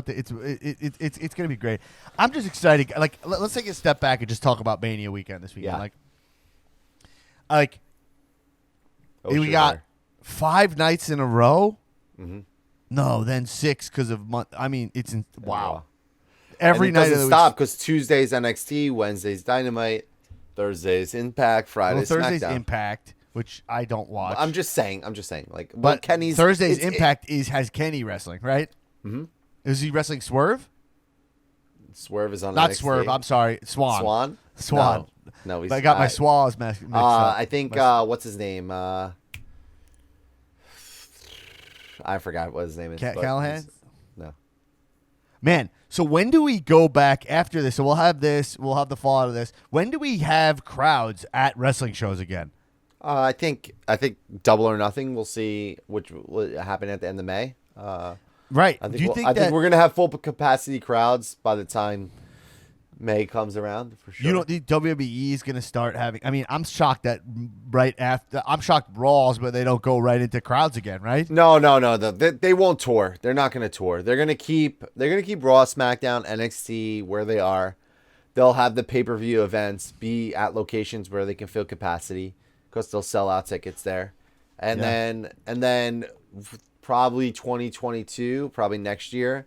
it's gonna be great. I'm just excited. Let's take a step back and just talk about Mania weekend this weekend. Yeah. We got 5 nights in a row. Mm-hmm. No, then 6 because of month. I mean, wow. Every and it night of doesn't the stop because Tuesday's NXT, Wednesday's Dynamite, Thursday's Impact, Friday's Thursday's SmackDown. Impact, which I don't watch. I'm just saying. but Kenny's Thursday's it's- Impact has Kenny wrestling, right? Mm-hmm. Is he wrestling Swerve? Swerve is on Not NXT. Swerve. I'm sorry, Swan. Swan. No, he's. But I got my Swaz mixed up. I think what's his name? I forgot what his name is. but Callahan? No. Man, so when do we go back after this? So we'll have this. We'll have the fallout of this. When do we have crowds at wrestling shows again? I think Double or Nothing. We'll see which will happen at the end of May. Right. I think do you think I that? think we're gonna have full capacity crowds by the time May comes around for sure. You don't think WWE is going to start having? I mean, I'm shocked that right after. I'm shocked Raws, but they don't go right into crowds again, right? No. They won't tour. They're not going to tour. They're going to keep Raw, SmackDown, NXT where they are. They'll have the pay-per-view events be at locations where they can fill capacity because they'll sell out tickets there. And then probably 2022, probably next year,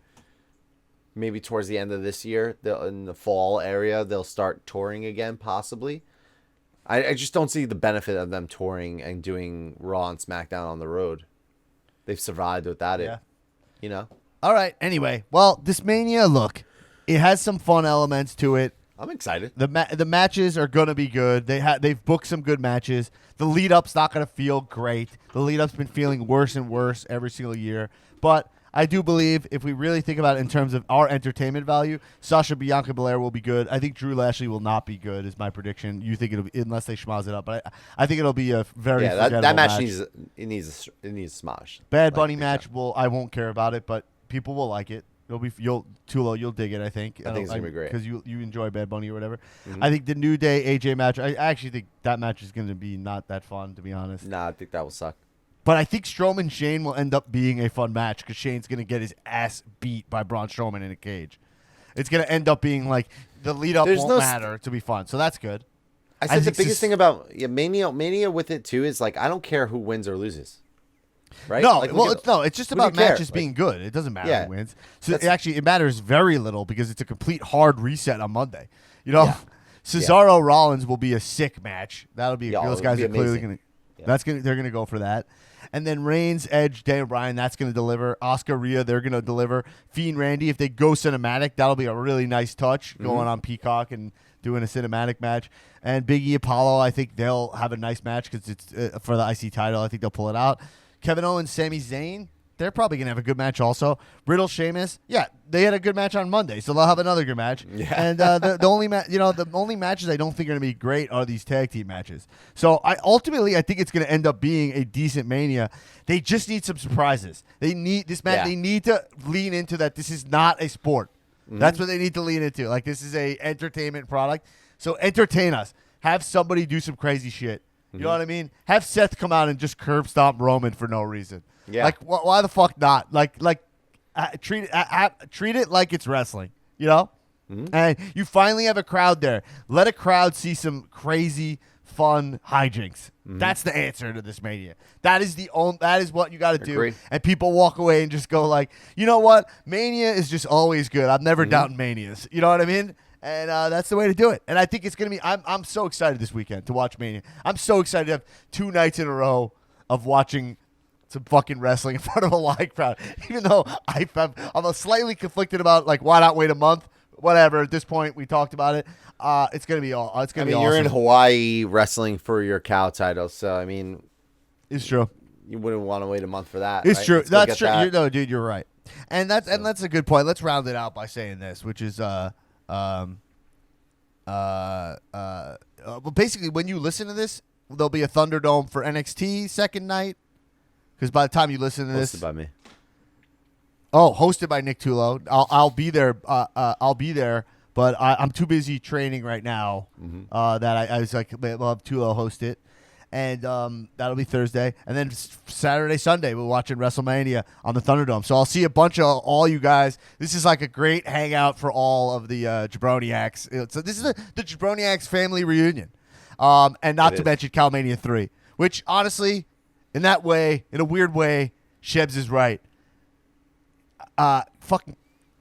maybe towards the end of this year, in the fall area, they'll start touring again, possibly. I just don't see the benefit of them touring and doing Raw and SmackDown on the road. They've survived without it, you know? All right. Anyway, well, this Mania, look, it has some fun elements to it. I'm excited. The matches are gonna be good. They've booked some good matches. The lead up's not gonna feel great. The lead up's been feeling worse and worse every single year. But I do believe if we really think about it in terms of our entertainment value, Sasha Bianca Belair will be good. I think Drew Lashley will not be good, is my prediction. You think it'll be, unless they schmoz it up, but I think it'll be a very forgettable that match needs smash. Bad Bunny match I won't care about it, but people will like it. You'll dig it. I think. I think it's gonna be great because you enjoy Bad Bunny or whatever. Mm-hmm. I think the New Day AJ match. I actually think that match is gonna be not that fun, to be honest. Nah, I think that will suck. But I think Strowman Shane will end up being a fun match because Shane's gonna get his ass beat by Braun Strowman in a cage. It's gonna end up being like the lead up won't matter to be fun, so that's good. I said the biggest thing about Mania with it too is like I don't care who wins or loses. Right? No, like, it's just about matches being good. It doesn't matter who wins. So it matters very little because it's a complete hard reset on Monday. You know, Cesaro Rollins will be a sick match. That'll be those guys are clearly going to. They're going to go for that. And then Reigns, Edge, Daniel Bryan, that's going to deliver. Oscar Rhea, they're going to deliver. Fiend, Randy, if they go cinematic, that'll be a really nice touch going on Peacock and doing a cinematic match. And Biggie, Apollo, I think they'll have a nice match because it's for the IC title. I think they'll pull it out. Kevin Owens, Sami Zayn, they're probably going to have a good match also. Riddle, Sheamus, they had a good match on Monday, so they'll have another good match. Yeah. And the only the only matches I don't think are going to be great are these tag team matches. So I think it's going to end up being a decent Mania. They just need some surprises. They need this match. They need to lean into that. This is not a sport. Mm-hmm. That's what they need to lean into. Like, this is a entertainment product. So entertain us. Have somebody do some crazy shit. You know what I mean? Have Seth come out and just curb stomp Roman for no reason. Yeah. Like, why the fuck not? Treat it like it's wrestling. You know? Mm-hmm. And you finally have a crowd there. Let a crowd see some crazy, fun hijinks. Mm-hmm. That's the answer to this Mania. That is what you got to do. And people walk away and just go like, you know what? Mania is just always good. I've never doubted Manias. You know what I mean? And that's the way to do it. And I think it's going to be – I'm so excited this weekend to watch Mania. I'm so excited to have 2 nights in a row of watching some fucking wrestling in front of a live crowd. Even though I'm slightly conflicted about, like, why not wait a month? Whatever. At this point, we talked about it. It's going to be all. It's going to be awesome. You're in Hawaii wrestling for your cow title, so, I mean – it's true. You wouldn't want to wait a month for that. It's right? true. That's true. No, dude, you're right. And that's a good point. Let's round it out by saying this, which is well, basically, when you listen to this, there'll be a Thunderdome for NXT second night. Because by the time you listen to this, hosted by me. Oh, hosted by Nick Tulo. I'll be there. I'll be there, but I'm too busy training right now. That I was like, we'll have Tulo host it. And that'll be Thursday. And then Saturday, Sunday, we're watching WrestleMania on the Thunderdome. So I'll see a bunch of all you guys. This is like a great hangout for all of the Jabroniacs. So this is the Jabroniacs family reunion. And not to mention cOwmania 3, which honestly, in that way, in a weird way, Shebs is right. Fucking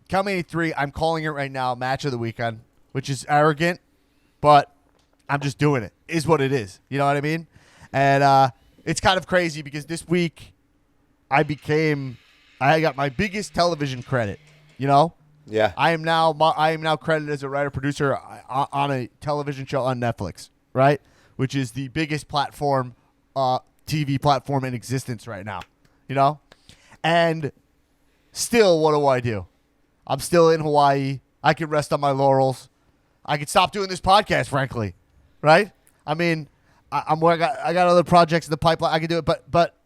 cOwmania 3, I'm calling it right now, match of the weekend, which is arrogant, but I'm just doing it. Is what it is. You know what I mean? And it's kind of crazy because this week I got my biggest television credit, you know? Yeah. I am now credited as a writer producer on a television show on Netflix, right? Which is the biggest platform, TV platform in existence right now, you know? And still, what do? I'm still in Hawaii. I can rest on my laurels. I could stop doing this podcast, frankly, right? I mean, I got other projects in the pipeline. I can do it, but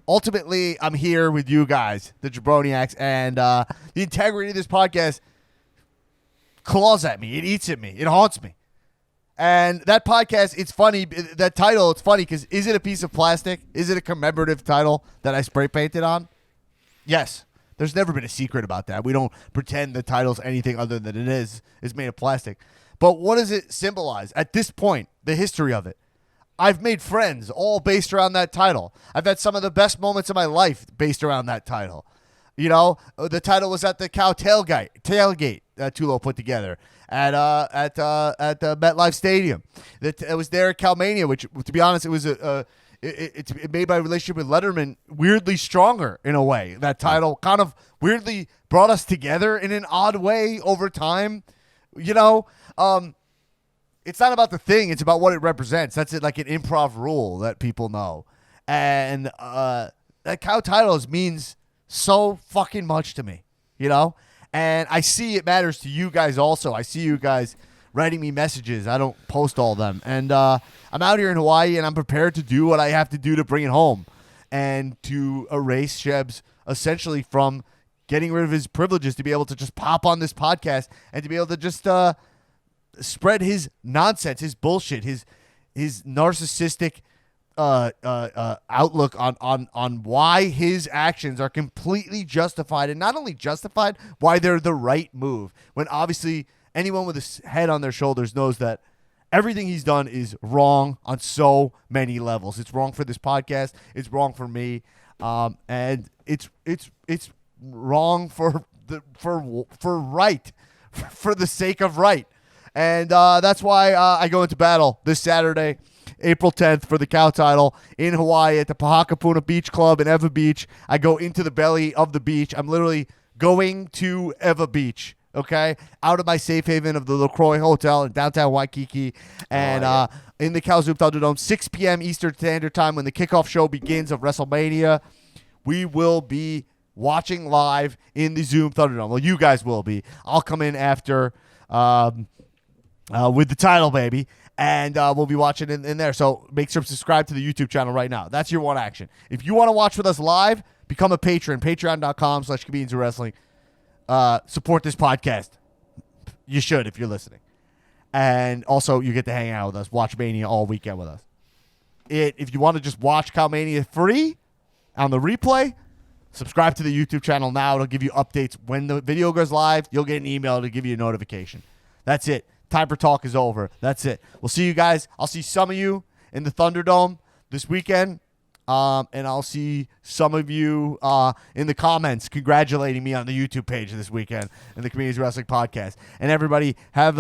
ultimately, I'm here with you guys, the Jabroniacs, and the integrity of this podcast claws at me. It eats at me. It haunts me. And that podcast, it's funny. That title, it's funny because is it a piece of plastic? Is it a commemorative title that I spray painted on? Yes. There's never been a secret about that. We don't pretend the title's anything other than it is. It's made of plastic. But what does it symbolize? At this point, the history of it. I've made friends all based around that title. I've had some of the best moments of my life based around that title. You know, the title was at the cow tailgate that Tulo put together at the MetLife Stadium. It was there at cOwmania, which, to be honest, it was it made my relationship with Letterman weirdly stronger in a way. That title kind of weirdly brought us together in an odd way over time. You know, it's not about the thing; it's about what it represents. That's it, like an improv rule that people know, and that cow titles means so fucking much to me, you know? And I see it matters to you guys also. I see you guys writing me messages. I don't post all of them. And I'm out here in Hawaii, and I'm prepared to do what I have to do to bring it home and to erase Shebs essentially from getting rid of his privileges to be able to just pop on this podcast and to be able to just spread his nonsense, his bullshit, his narcissistic outlook on why his actions are completely justified, and not only justified, why they're the right move. When obviously anyone with a head on their shoulders knows that everything he's done is wrong on so many levels. It's wrong for this podcast. It's wrong for me, and it's wrong for right, for the sake of right, and that's why I go into battle this Saturday, April 10th, for the cow title in Hawaii at the Pahakapuna Beach Club in Eva Beach. I go into the belly of the beach. I'm literally going to Eva Beach, okay? Out of my safe haven of the LaCroix Hotel in downtown Waikiki. And in the Zoom Thunderdome, 6 p.m. Eastern Standard Time, when the kickoff show begins of Wrestlemania, we will be watching live in the Zoom Thunderdome. Well, you guys will be. I'll come in after with the title, baby. And we'll be watching in there. So make sure to subscribe to the YouTube channel right now. That's your one action. If you want to watch with us live, become a patron. Patreon.com/Convenience of Wrestling. Support this podcast. You should if you're listening. And also, you get to hang out with us. Watch Mania all weekend with us. If you want to just watch cOwmania free on the replay, subscribe to the YouTube channel now. It'll give you updates. When the video goes live, you'll get an email to give you a notification. That's it. Time for talk is over. That's it. We'll see you guys. I'll see some of you in the Thunderdome this weekend. And I'll see some of you in the comments congratulating me on the YouTube page this weekend in the Comedians Wrestling Podcast. And everybody, have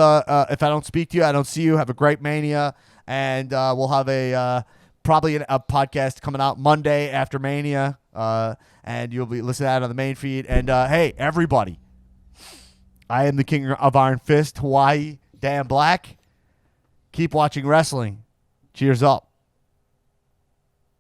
if I don't speak to you, I don't see you, have a great Mania. And we'll have probably a podcast coming out Monday after Mania. And you'll be listening to that on the main feed. And hey, everybody, I am the King of Iron Fist, Hawaii, Dan Black. Keep watching wrestling. Cheers up.